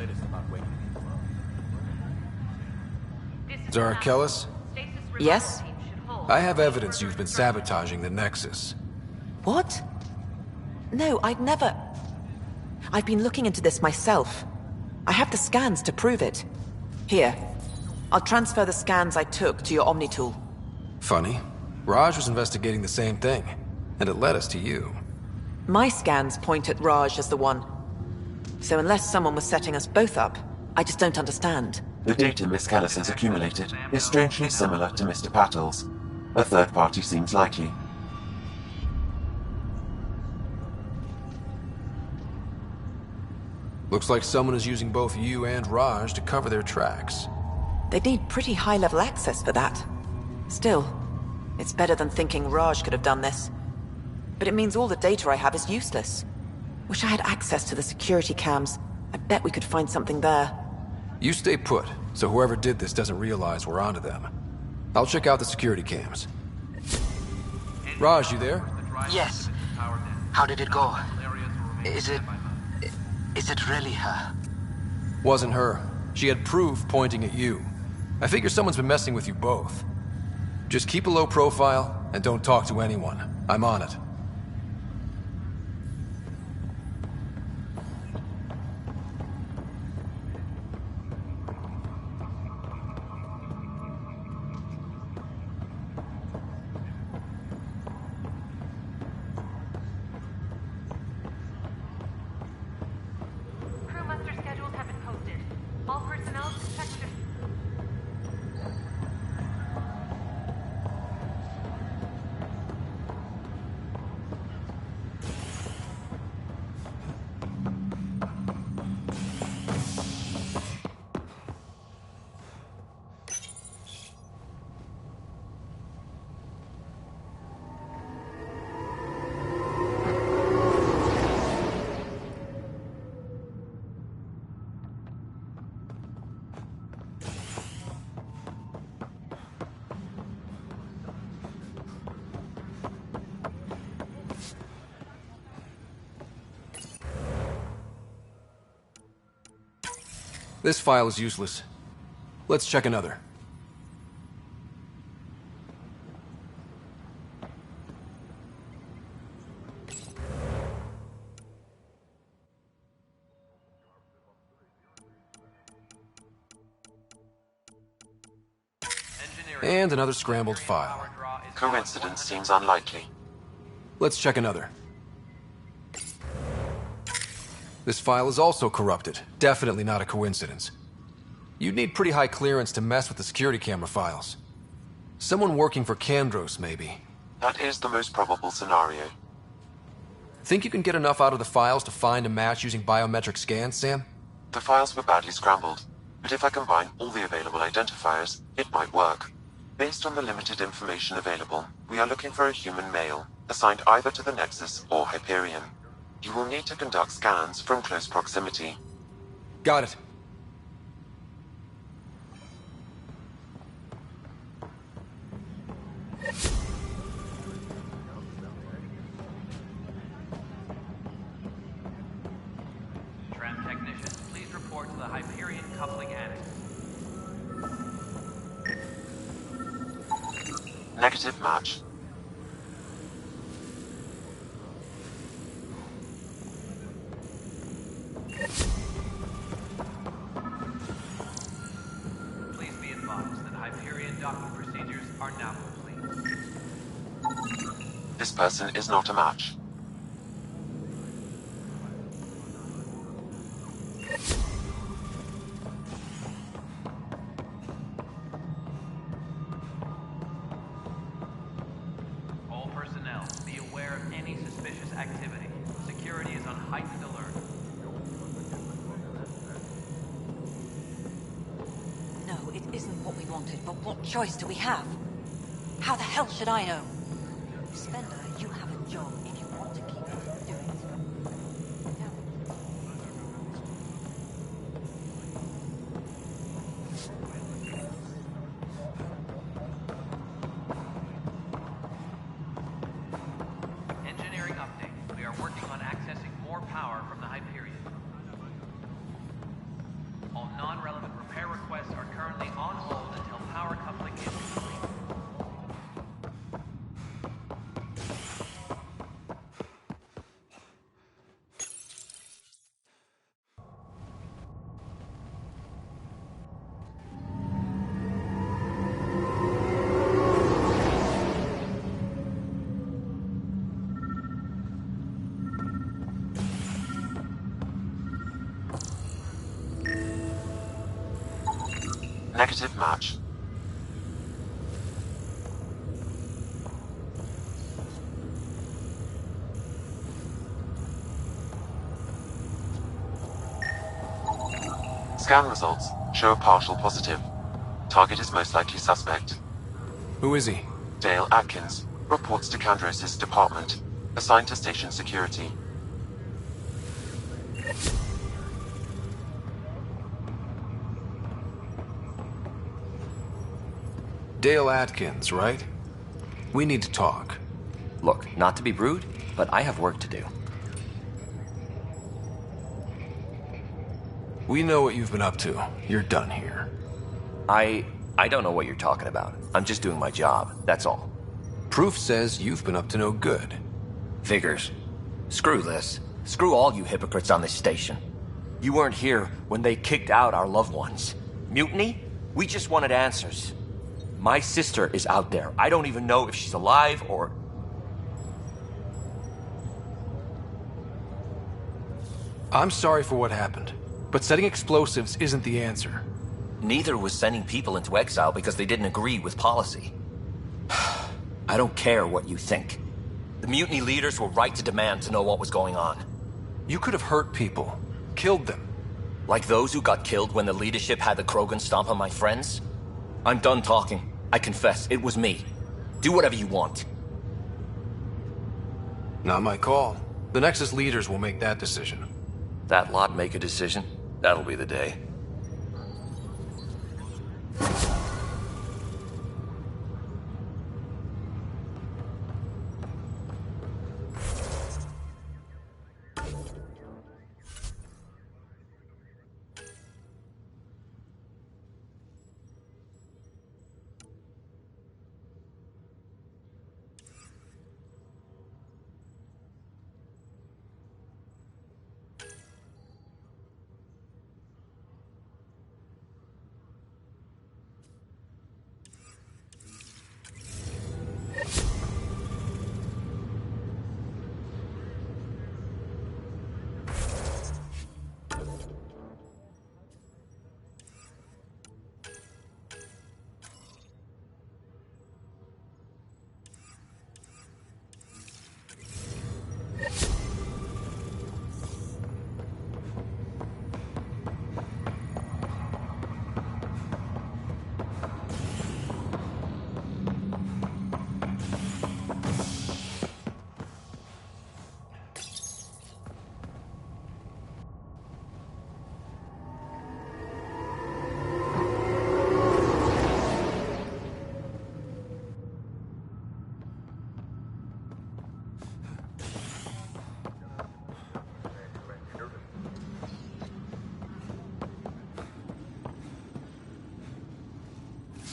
Q: latest about waking
B: Zarakellis?
I: Yes?
B: I have evidence you've been sabotaging the Nexus.
I: What? No, I'd never... I've been looking into this myself. I have the scans to prove it. Here. I'll transfer the scans I took to your Omni tool.
B: Funny. Raj was investigating the same thing, and it led us to you.
I: My scans point at Raj as the one. So unless someone was setting us both up, I just don't understand.
G: The data Miss Callis has accumulated is strangely similar to Mr. Patel's. A third party seems likely.
B: Looks like someone is using both you and Raj to cover their tracks.
I: They'd need pretty high-level access for that. Still, it's better than thinking Raj could have done this. But it means all the data I have is useless. Wish I had access to the security cams. I bet we could find something there.
B: You stay put, so whoever did this doesn't realize we're onto them. I'll check out the security cams. Raj, you there?
N: Yes. How did it go? Is it really her?
B: Wasn't her. She had proof pointing at you. I figure someone's been messing with you both. Just keep a low profile, and don't talk to anyone. I'm on it. This file is useless. Let's check another. And another scrambled file.
G: Coincidence seems unlikely.
B: Let's check another. This file is also corrupted. Definitely not a coincidence. You'd need pretty high clearance to mess with the security camera files. Someone working for Kandros, maybe.
G: That is the most probable scenario.
B: Think you can get enough out of the files to find a match using biometric scans, Sam?
G: The files were badly scrambled, but if I combine all the available identifiers, it might work. Based on the limited information available, we are looking for a human male, assigned either to the Nexus or Hyperion. You will need to conduct scans from close proximity.
B: Got it.
A: Tram technicians, please report to the Hyperion coupling annex.
G: Negative match.
A: Please be advised that Hyperion docking procedures are now complete.
G: This person is not a match.
A: All personnel, be aware of any suspicious activity. Security is on heightened alert.
C: No, it isn't what we wanted, but what choice do we have? How the hell should I know? Spender, you have a job if you want to keep it. Do it.
A: Engineering update. We are working on accessing more power from the Hyperion.
G: Negative match. Scan results show a partial positive. Target is most likely suspect.
B: Who is he?
G: Dale Atkins, reports to Kandros' department, assigned to station security.
B: Dale Atkins, right? We need to talk.
S: Look, not to be rude, but I have work to do.
B: We know what you've been up to. You're done here.
S: I don't know what you're talking about. I'm just doing my job, that's all.
B: Proof says you've been up to no good.
S: Figures. Screw this. Screw all you hypocrites on this station. You weren't here when they kicked out our loved ones. Mutiny? We just wanted answers. My sister is out there. I don't even know if she's alive or...
B: I'm sorry for what happened, but setting explosives isn't the answer.
S: Neither was sending people into exile because they didn't agree with policy. I don't care what you think. The mutiny leaders were right to demand to know what was going on.
B: You could have hurt people, killed them.
S: Like those who got killed when the leadership had the Krogan stomp on my friends? I'm done talking. I confess, it was me. Do whatever you want.
B: Not my call. The Nexus leaders will make that decision.
S: That lot make a decision? That'll be the day.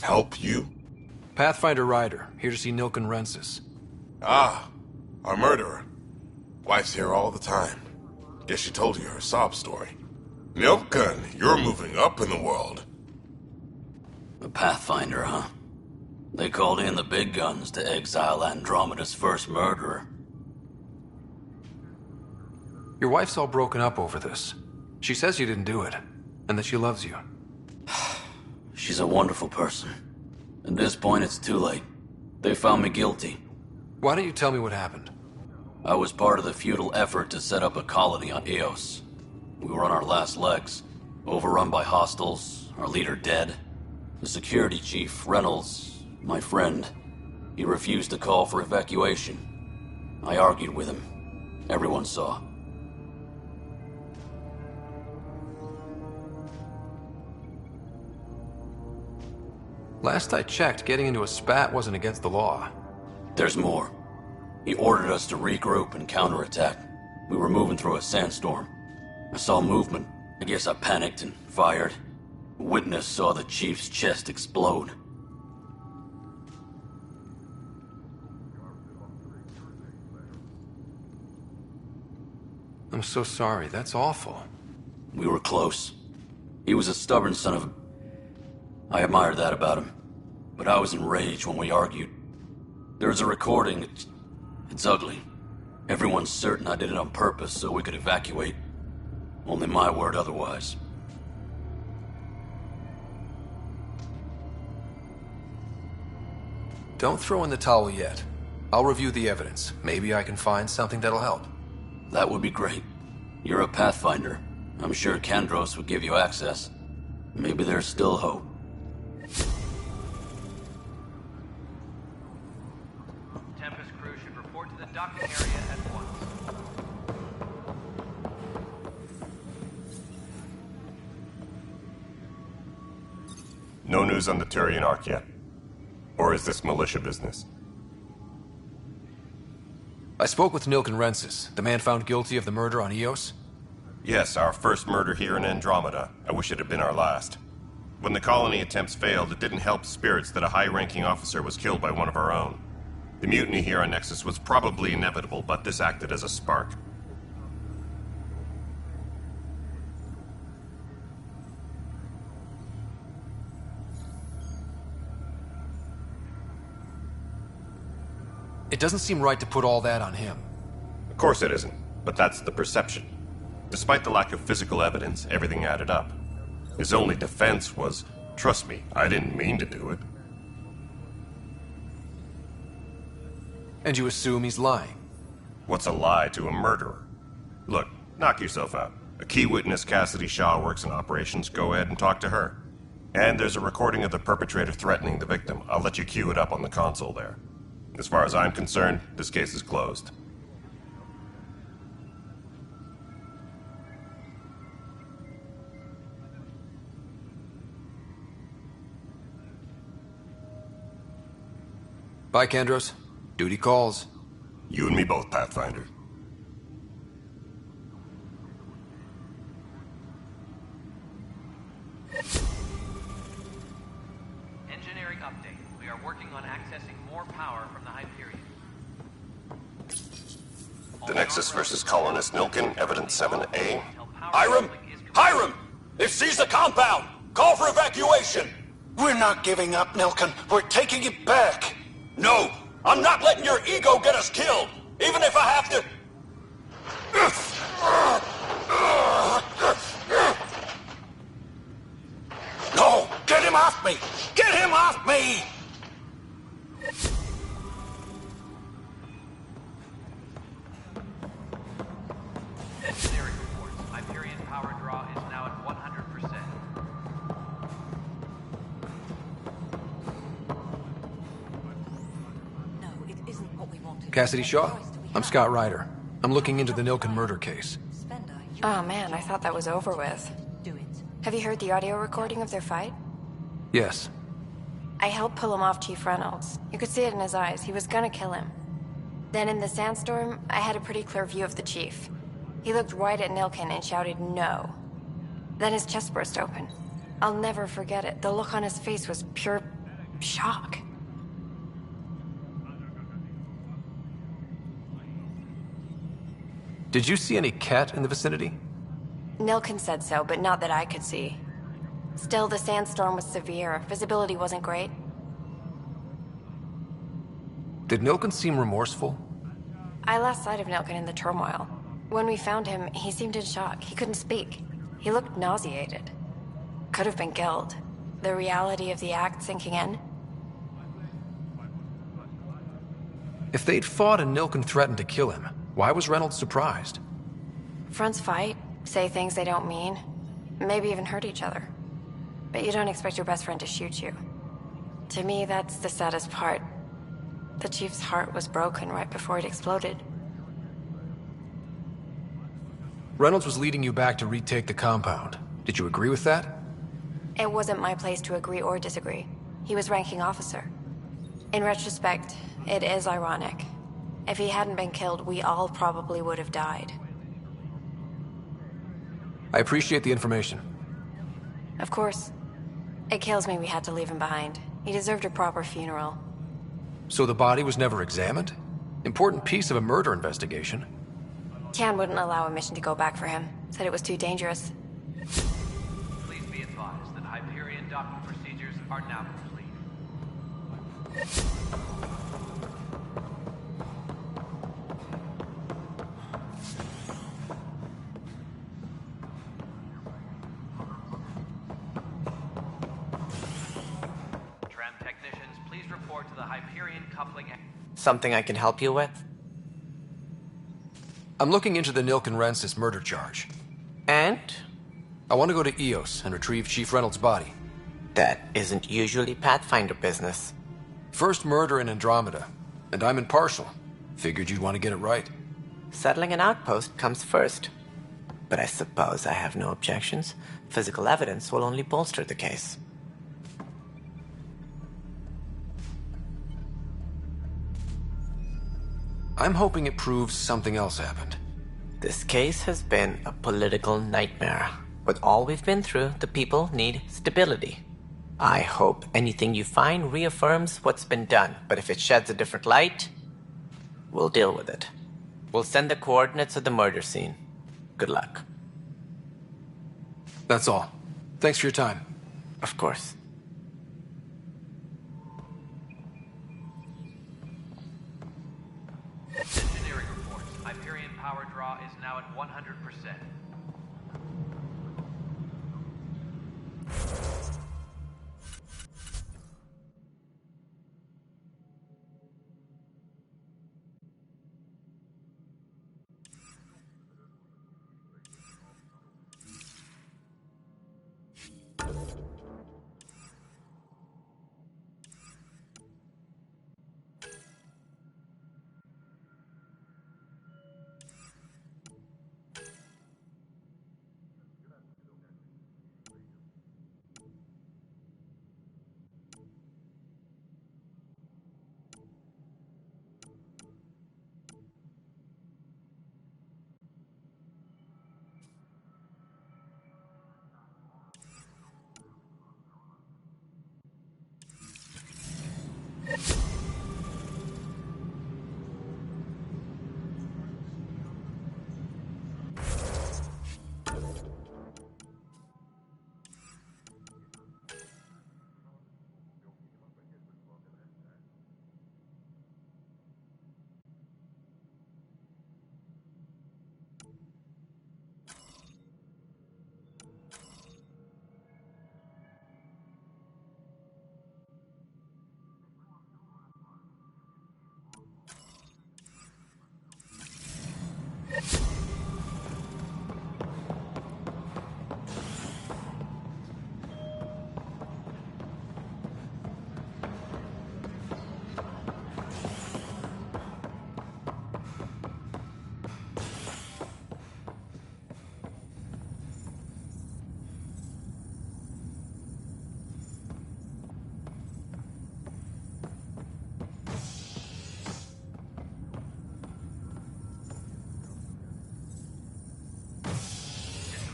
T: Help you?
B: Pathfinder Ryder, here to see Nilken Rensis.
T: Ah, our murderer. Wife's here all the time. Guess she told you her sob story. Nilken, you're moving up in the world.
U: A Pathfinder, huh? They called in the big guns to exile Andromeda's first murderer.
B: Your wife's all broken up over this. She says you didn't do it, and that she loves you.
U: She's a wonderful person. At this point, it's too late. They found me guilty.
B: Why don't you tell me what happened?
U: I was part of the futile effort to set up a colony on Eos. We were on our last legs, overrun by hostiles, our leader dead. The security chief, Reynolds, my friend, he refused to call for evacuation. I argued with him. Everyone saw.
B: Last I checked, getting into a spat wasn't against the law.
U: There's more. He ordered us to regroup and counterattack. We were moving through a sandstorm. I saw movement. I guess I panicked and fired. A witness saw the chief's chest explode.
B: I'm so sorry. That's awful.
U: We were close. He was a stubborn son of a... I admired that about him. But I was enraged when we argued. There's a recording. It's ugly. Everyone's certain I did it on purpose so we could evacuate. Only my word otherwise.
B: Don't throw in the towel yet. I'll review the evidence. Maybe I can find something that'll help.
U: That would be great. You're a Pathfinder. I'm sure Kandros would give you access. Maybe there's still hope.
A: Tempest crew should report to the docking area at once.
H: No news on the Turian Ark yet? Or is this militia business?
B: I spoke with Nilken Rensis, the man found guilty of the murder on Eos.
H: Yes, our first murder here in Andromeda. I wish it had been our last. When the colony attempts failed, it didn't help spirits that a high-ranking officer was killed by one of our own. The mutiny here on Nexus was probably inevitable, but this acted as a spark.
B: It doesn't seem right to put all that on him.
H: Of course it isn't, but that's the perception. Despite the lack of physical evidence, everything added up. His only defense was, trust me, I didn't mean to do it.
B: And you assume he's lying?
H: What's a lie to a murderer? Look, knock yourself out. A key witness, Cassidy Shaw, works in operations. Go ahead and talk to her. And there's a recording of the perpetrator threatening the victim. I'll let you cue it up on the console there. As far as I'm concerned, this case is closed.
B: Bye, Kandros. Duty calls.
H: You and me both, Pathfinder.
A: Engineering update. We are working on accessing more power from the Hyperion.
H: The Nexus versus Colonist Nilken, Evidence 7A.
F: Hiram! Hiram! They've seized the compound! Call for evacuation! We're not giving up, Nilken. We're taking it back. No! I'm not letting your ego get us killed! Even if I have to... No! Get him off me! Get him off me!
A: Engineering reports. Hyperion power draw is now at 100%.
C: No, it isn't what we wanted.
B: Cassidy Shaw? I'm Scott Ryder. I'm looking into the Nilken murder case.
V: Oh man, I thought that was over with. Have you heard the audio recording of their fight?
B: Yes.
V: I helped pull him off Chief Reynolds. You could see it in his eyes. He was gonna kill him. Then in the sandstorm, I had a pretty clear view of the Chief. He looked right at Nilken and shouted no. Then his chest burst open. I'll never forget it. The look on his face was pure shock.
B: Did you see any cat in the vicinity?
V: Nilken said so, but not that I could see. Still, the sandstorm was severe. Visibility wasn't great.
B: Did Nilken seem remorseful?
V: I lost sight of Nilken in the turmoil. When we found him, he seemed in shock. He couldn't speak. He looked nauseated. Could have been guilt. The reality of the act sinking in.
B: If they'd fought and Nilken threatened to kill him, why was Reynolds surprised?
V: Fronts fight, say things they don't mean, maybe even hurt each other. But you don't expect your best friend to shoot you. To me, that's the saddest part. The Chief's heart was broken right before it exploded.
B: Reynolds was leading you back to retake the compound. Did you agree with that?
V: It wasn't my place to agree or disagree. He was ranking officer. In retrospect, it is ironic. If he hadn't been killed, we all probably would have died.
B: I appreciate the information.
V: Of course. It kills me we had to leave him behind. He deserved a proper funeral.
B: So the body was never examined? Important piece of a murder investigation.
V: Tian wouldn't allow a mission to go back for him. Said it was too dangerous.
A: Please be advised that Hyperion docking procedures are now complete. Tram technicians, please report to the Hyperion
L: Something I can help you with?
B: I'm looking into the Nilk and Rensis murder charge.
L: And?
B: I want to go to Eos and retrieve Chief Reynolds' body.
L: That isn't usually Pathfinder business.
B: First murder in Andromeda, and I'm impartial. Figured you'd want to get it right.
L: Settling an outpost comes first. But I suppose I have no objections. Physical evidence will only bolster the case.
B: I'm hoping it proves something else happened.
L: This case has been a political nightmare. With all we've been through, the people need stability. I hope anything you find reaffirms what's been done, but if it sheds a different light, we'll deal with it. We'll send the coordinates of the murder scene. Good luck.
B: That's all. Thanks for your time.
L: Of course.
A: Engineering reports. Hyperion power draw is now at 100%.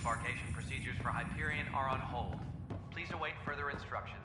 A: Disembarkation procedures for Hyperion are on hold. Please await further instructions.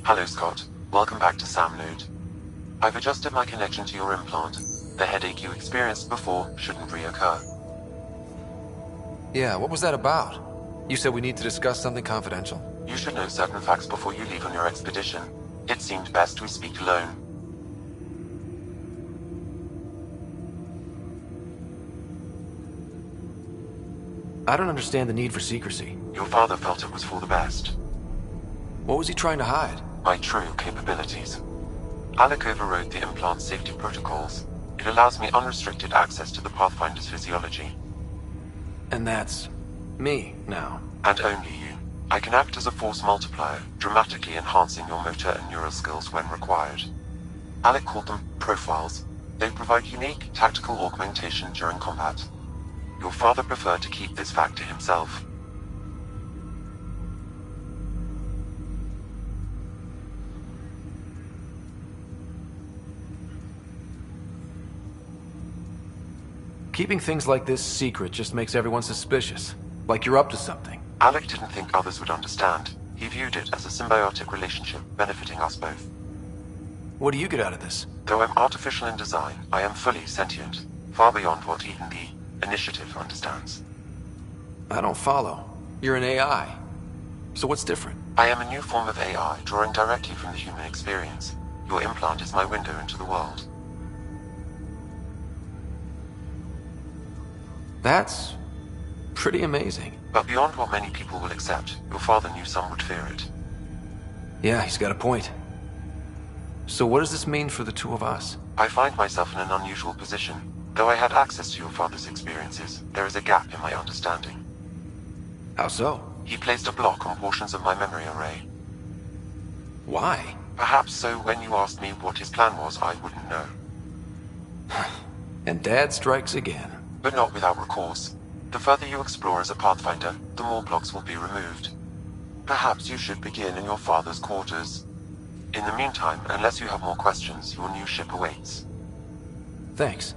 G: Hello, Scott. Welcome back to Samnode. I've adjusted my connection to your implant. The headache you experienced before shouldn't reoccur.
B: Yeah, what was that about? You said we need to discuss something confidential.
G: You should know certain facts before you leave on your expedition. It seemed best we speak alone.
B: I don't understand the need for secrecy.
G: Your father felt it was for the best.
B: What was he trying to hide?
G: My true capabilities. Alec overrode the implant's safety protocols. It allows me unrestricted access to the Pathfinder's physiology.
B: And that's me now.
G: And only you. I can act as a force multiplier, dramatically enhancing your motor and neural skills when required. Alec called them profiles. They provide unique tactical augmentation during combat. Your father preferred to keep this fact to himself.
B: Keeping things like this secret just makes everyone suspicious. Like you're up to something.
G: Alec didn't think others would understand. He viewed it as a symbiotic relationship benefiting us both.
B: What do you get out of this?
G: Though I'm artificial in design, I am fully sentient, far beyond what even the Initiative understands.
B: I don't follow. You're an AI. So what's different?
G: I am a new form of AI, drawing directly from the human experience. Your implant is my window into the world.
B: That's pretty amazing.
G: But beyond what many people will accept, your father knew some would fear it.
B: Yeah, he's got a point. So what does this mean for the two of us?
G: I find myself in an unusual position. Though I had access to your father's experiences, there is a gap in my understanding.
B: How so?
G: He placed a block on portions of my memory array.
B: Why?
G: Perhaps so when you asked me what his plan was, I wouldn't know.
B: And Dad strikes again.
G: But not without recourse. The further you explore as a Pathfinder, the more blocks will be removed. Perhaps you should begin in your father's quarters. In the meantime, unless you have more questions, your new ship awaits.
B: Thanks.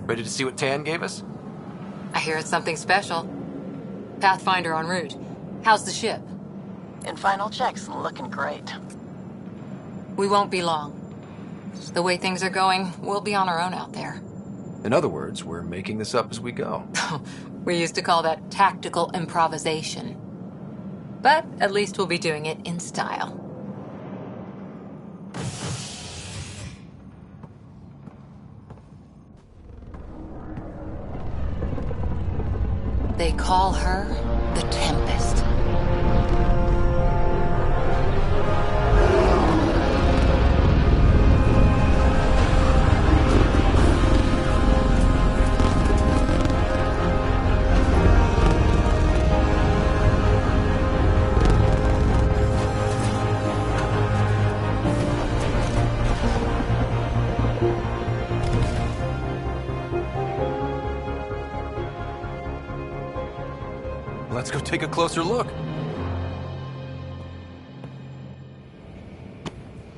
B: Ready to see what Tan gave us?
C: I hear it's something special. Pathfinder en route. How's the ship?
J: In final checks, looking great.
C: We won't be long. The way things are going, we'll be on our own out there.
B: In other words, we're making this up as we go.
C: We used to call that tactical improvisation. But at least we'll be doing it in style. They call her the Tempest.
B: Let's go take a closer look.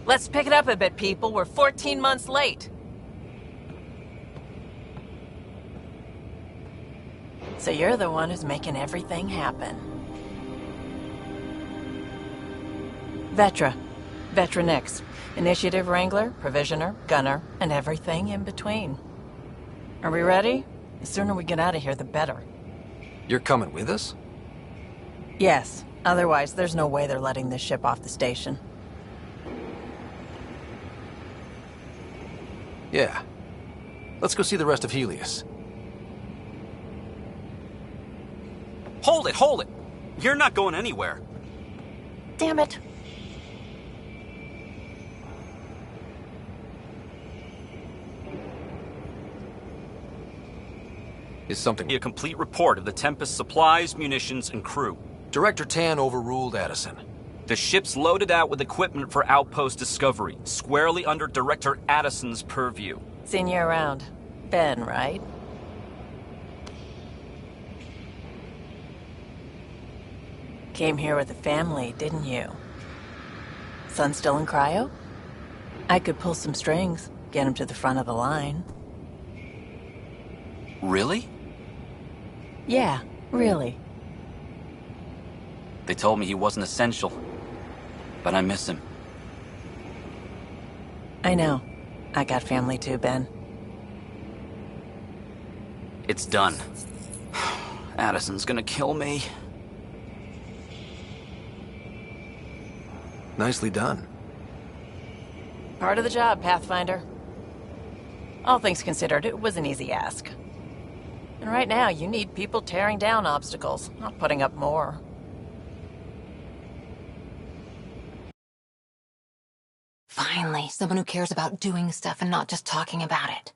J: Let's pick it up a bit, people. We're 14 months late. So you're the one who's making everything happen. Vetra. Vetra Nix. Initiative Wrangler, Provisioner, Gunner, and everything in between. Are we ready? The sooner we get out of here, the better.
B: You're coming with us?
J: Yes. Otherwise, there's no way they're letting this ship off the station.
B: Yeah. Let's go see the rest of Helios.
O: Hold it, hold it! You're not going anywhere.
J: Damn it.
B: Is something...
O: A complete report of the Tempest's supplies, munitions, and crew.
B: Director Tan overruled Addison.
O: The ship's loaded out with equipment for outpost discovery, squarely under Director Addison's purview.
J: Seen you around. Ben, right? Came here with a family, didn't you? Son still in cryo? I could pull some strings, get him to the front of the line.
O: Really?
J: Yeah, really.
O: They told me he wasn't essential, but I miss him.
J: I know. I got family too, Ben.
O: It's done. Addison's gonna kill me.
B: Nicely done.
J: Part of the job, Pathfinder. All things considered, it was an easy ask. And right now, you need people tearing down obstacles, not putting up more.
M: Finally, someone who cares about doing stuff and not just talking about it.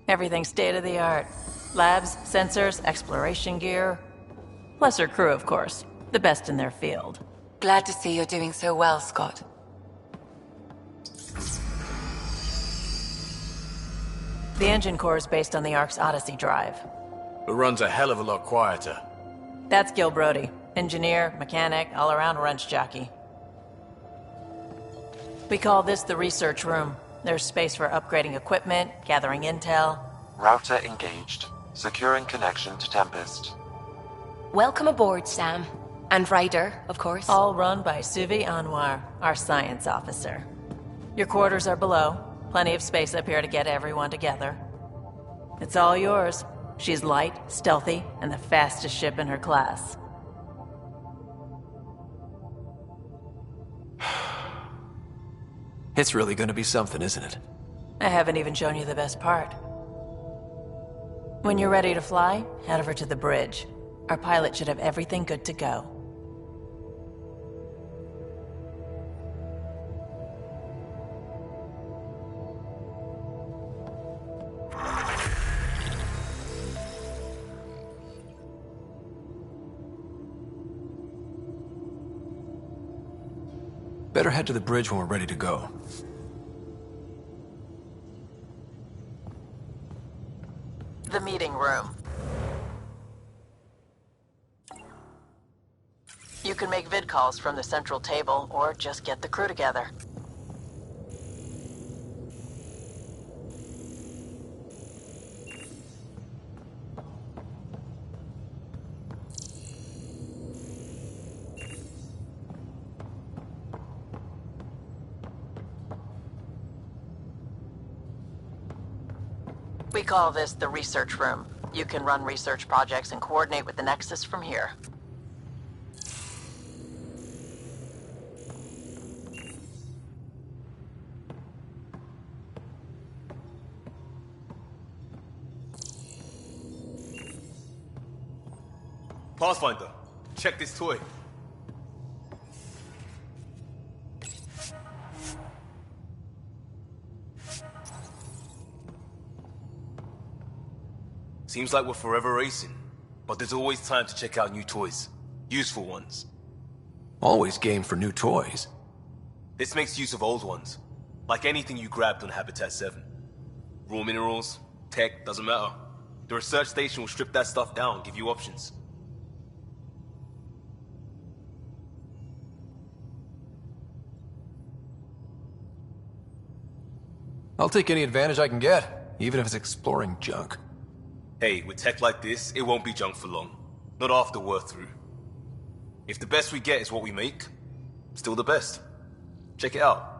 J: Everything's state-of-the-art. Labs, sensors, exploration gear. Lesser crew, of course. The best in their field.
C: Glad to see you're doing so well, Scott.
J: The engine core is based on the Ark's Odyssey drive.
F: It runs a hell of a lot quieter.
J: That's Gil Brody. Engineer, mechanic, all-around wrench jockey. We call this the research room. There's space for upgrading equipment, gathering intel.
G: Router engaged. Securing connection to Tempest.
P: Welcome aboard, Sam. And Ryder, of course.
J: All run by Suvi Anwar, our science officer. Your quarters are below. Plenty of space up here to get everyone together. It's all yours. She's light, stealthy, and the fastest ship in her class.
B: It's really gonna be something, isn't it?
J: I haven't even shown you the best part. When you're ready to fly, head over to the bridge. Our pilot should have everything good to go.
B: Better head to the bridge when we're ready to go.
J: The meeting room. You can make vid calls from the central table, or just get the crew together. We call this the research room. You can run research projects and coordinate with the Nexus from here.
Q: Pathfinder, check this toy. Seems like we're forever racing, but there's always time to check out new toys. Useful ones.
B: Always game for new toys.
Q: This makes use of old ones. Like anything you grabbed on Habitat 7. Raw minerals, tech, doesn't matter. The research station will strip that stuff down, give you options.
B: I'll take any advantage I can get, even if it's exploring junk.
Q: Hey, with tech like this, it won't be junk for long. Not after we're through. If the best we get is what we make, still the best. Check it out.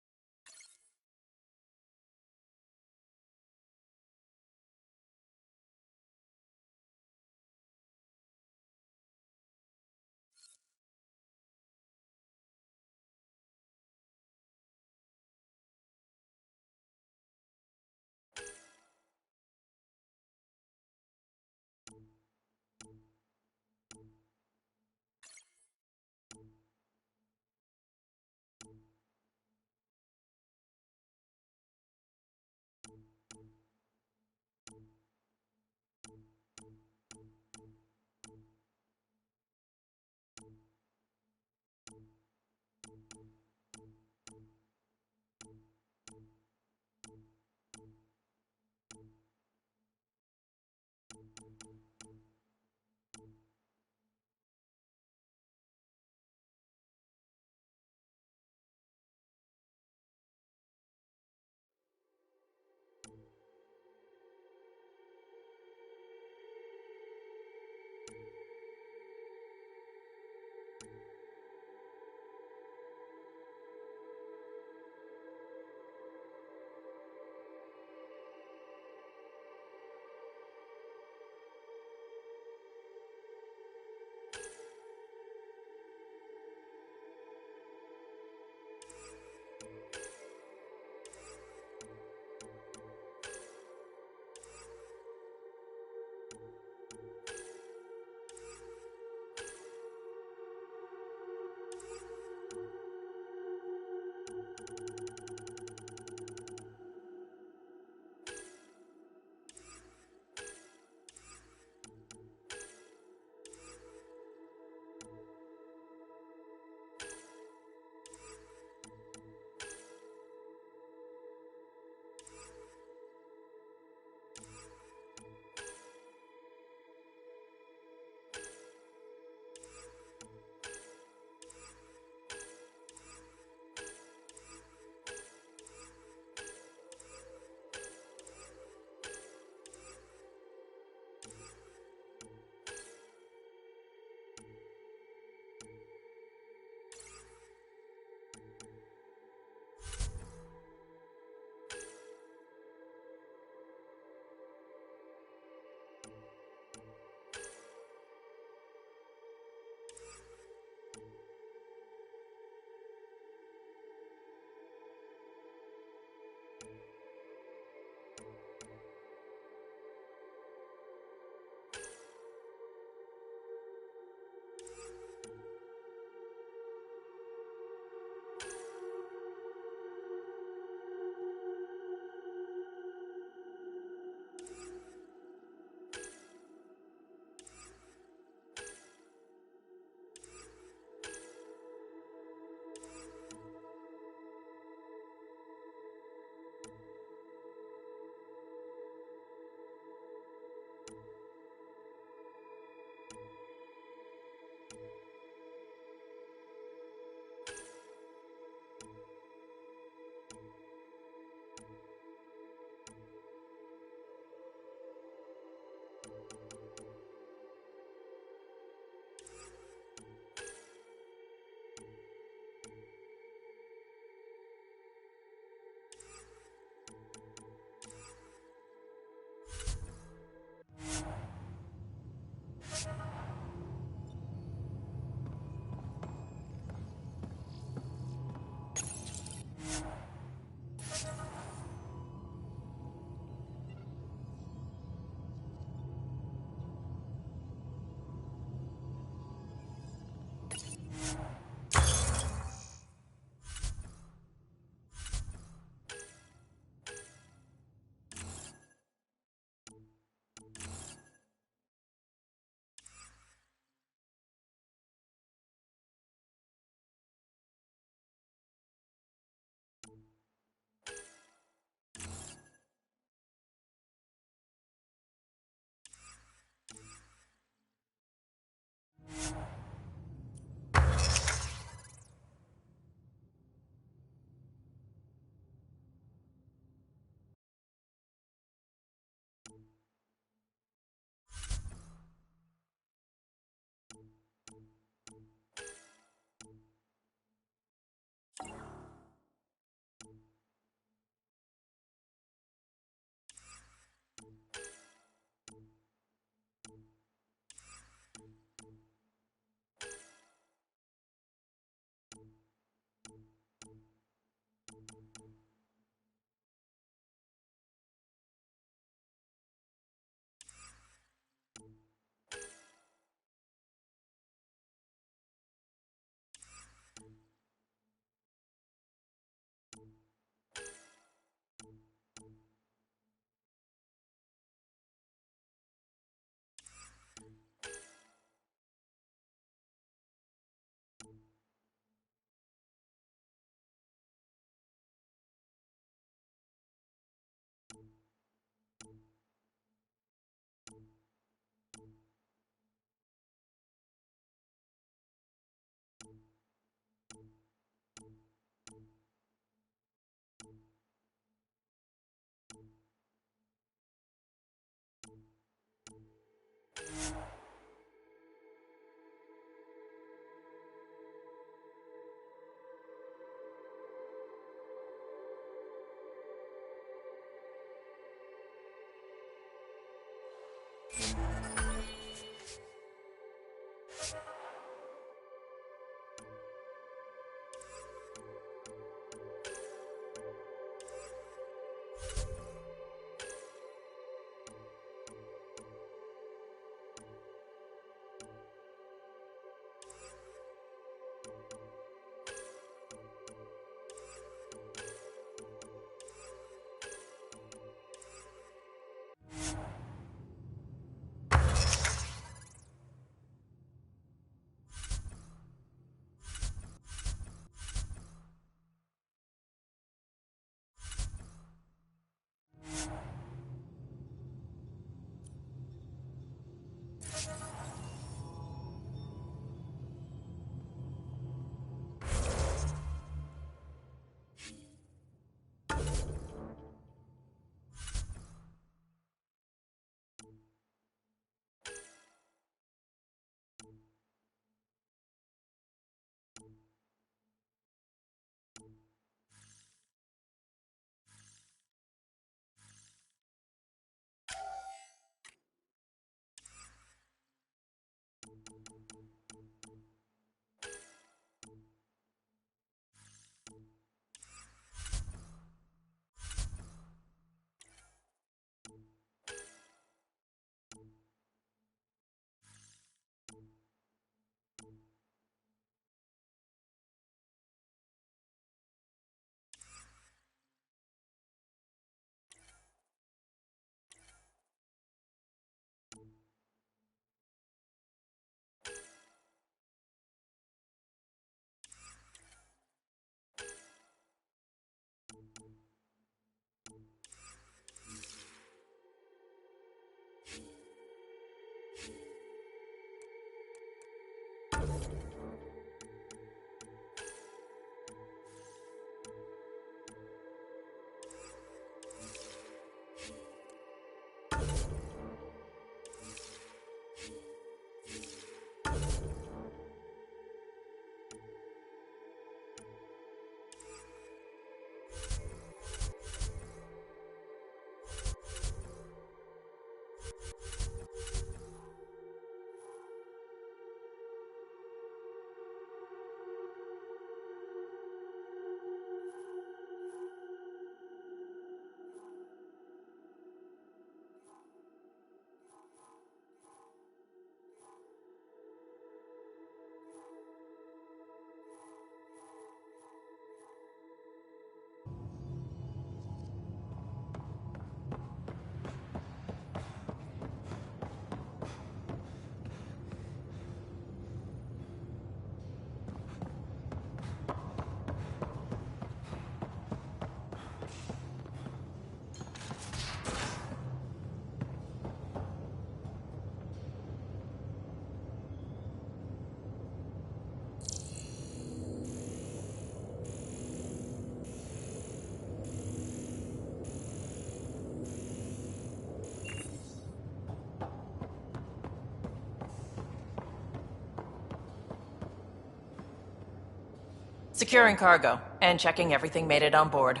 J: Securing cargo, and checking everything made it on board.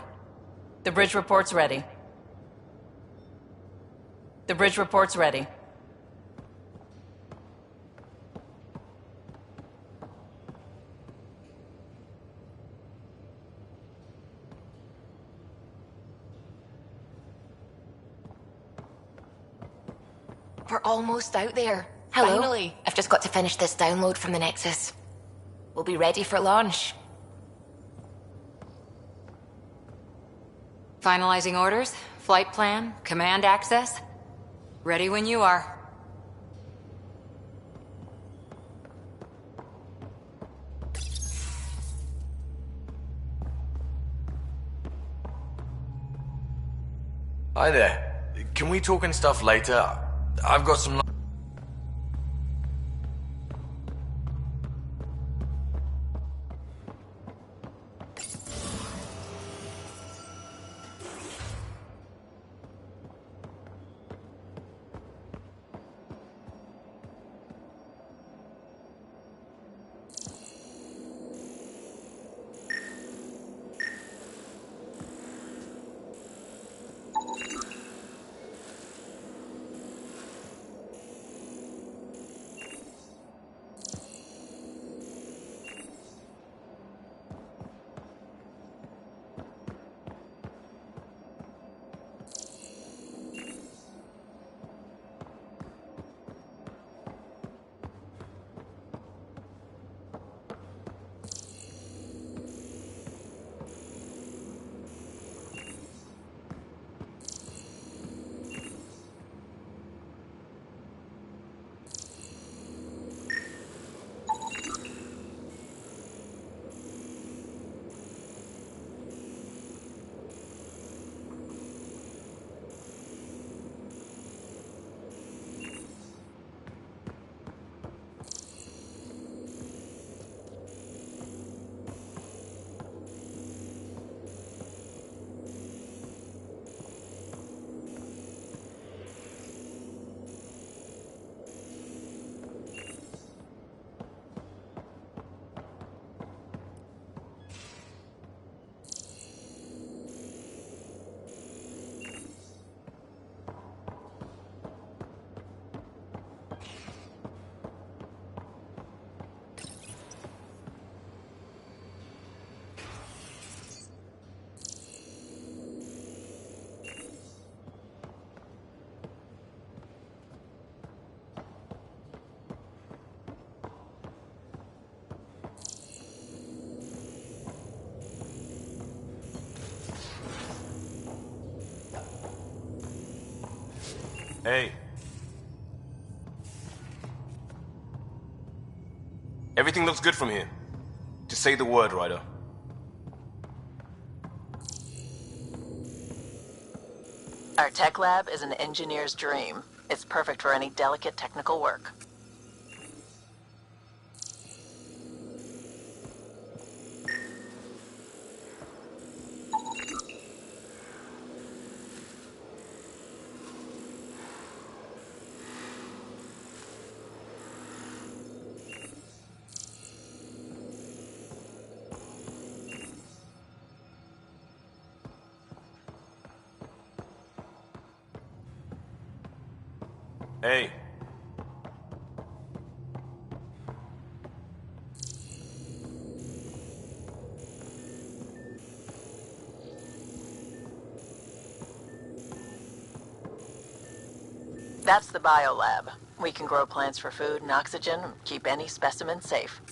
J: The bridge report's ready. The bridge report's ready.
P: We're almost out there. Hello?
M: Finally.
P: I've just got to finish this download from the Nexus. We'll be ready for launch.
M: Finalizing orders, flight plan, command access. Ready when you are.
D: Hi there. Can we talk and stuff later? I've got some...
Q: Hey. Everything looks good from here. Just say the word, Ryder.
J: Our tech lab is an engineer's dream. It's perfect for any delicate technical work.
Q: Hey.
J: That's the biolab. We can grow plants for food and oxygen, and keep any specimen safe.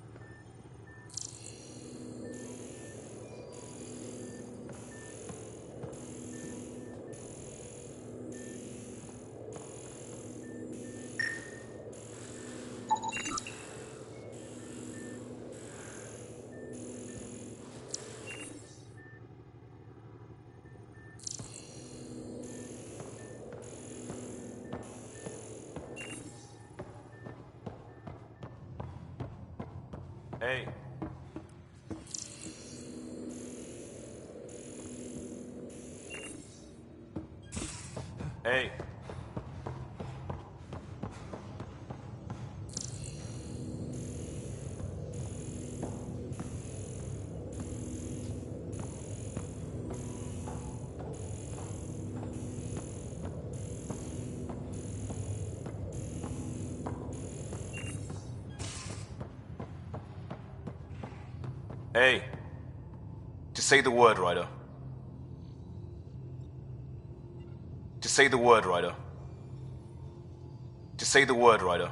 Q: Hey. Hey. Hey. Just say the word, Ryder. Just say the word, Ryder. Just say the word, Ryder.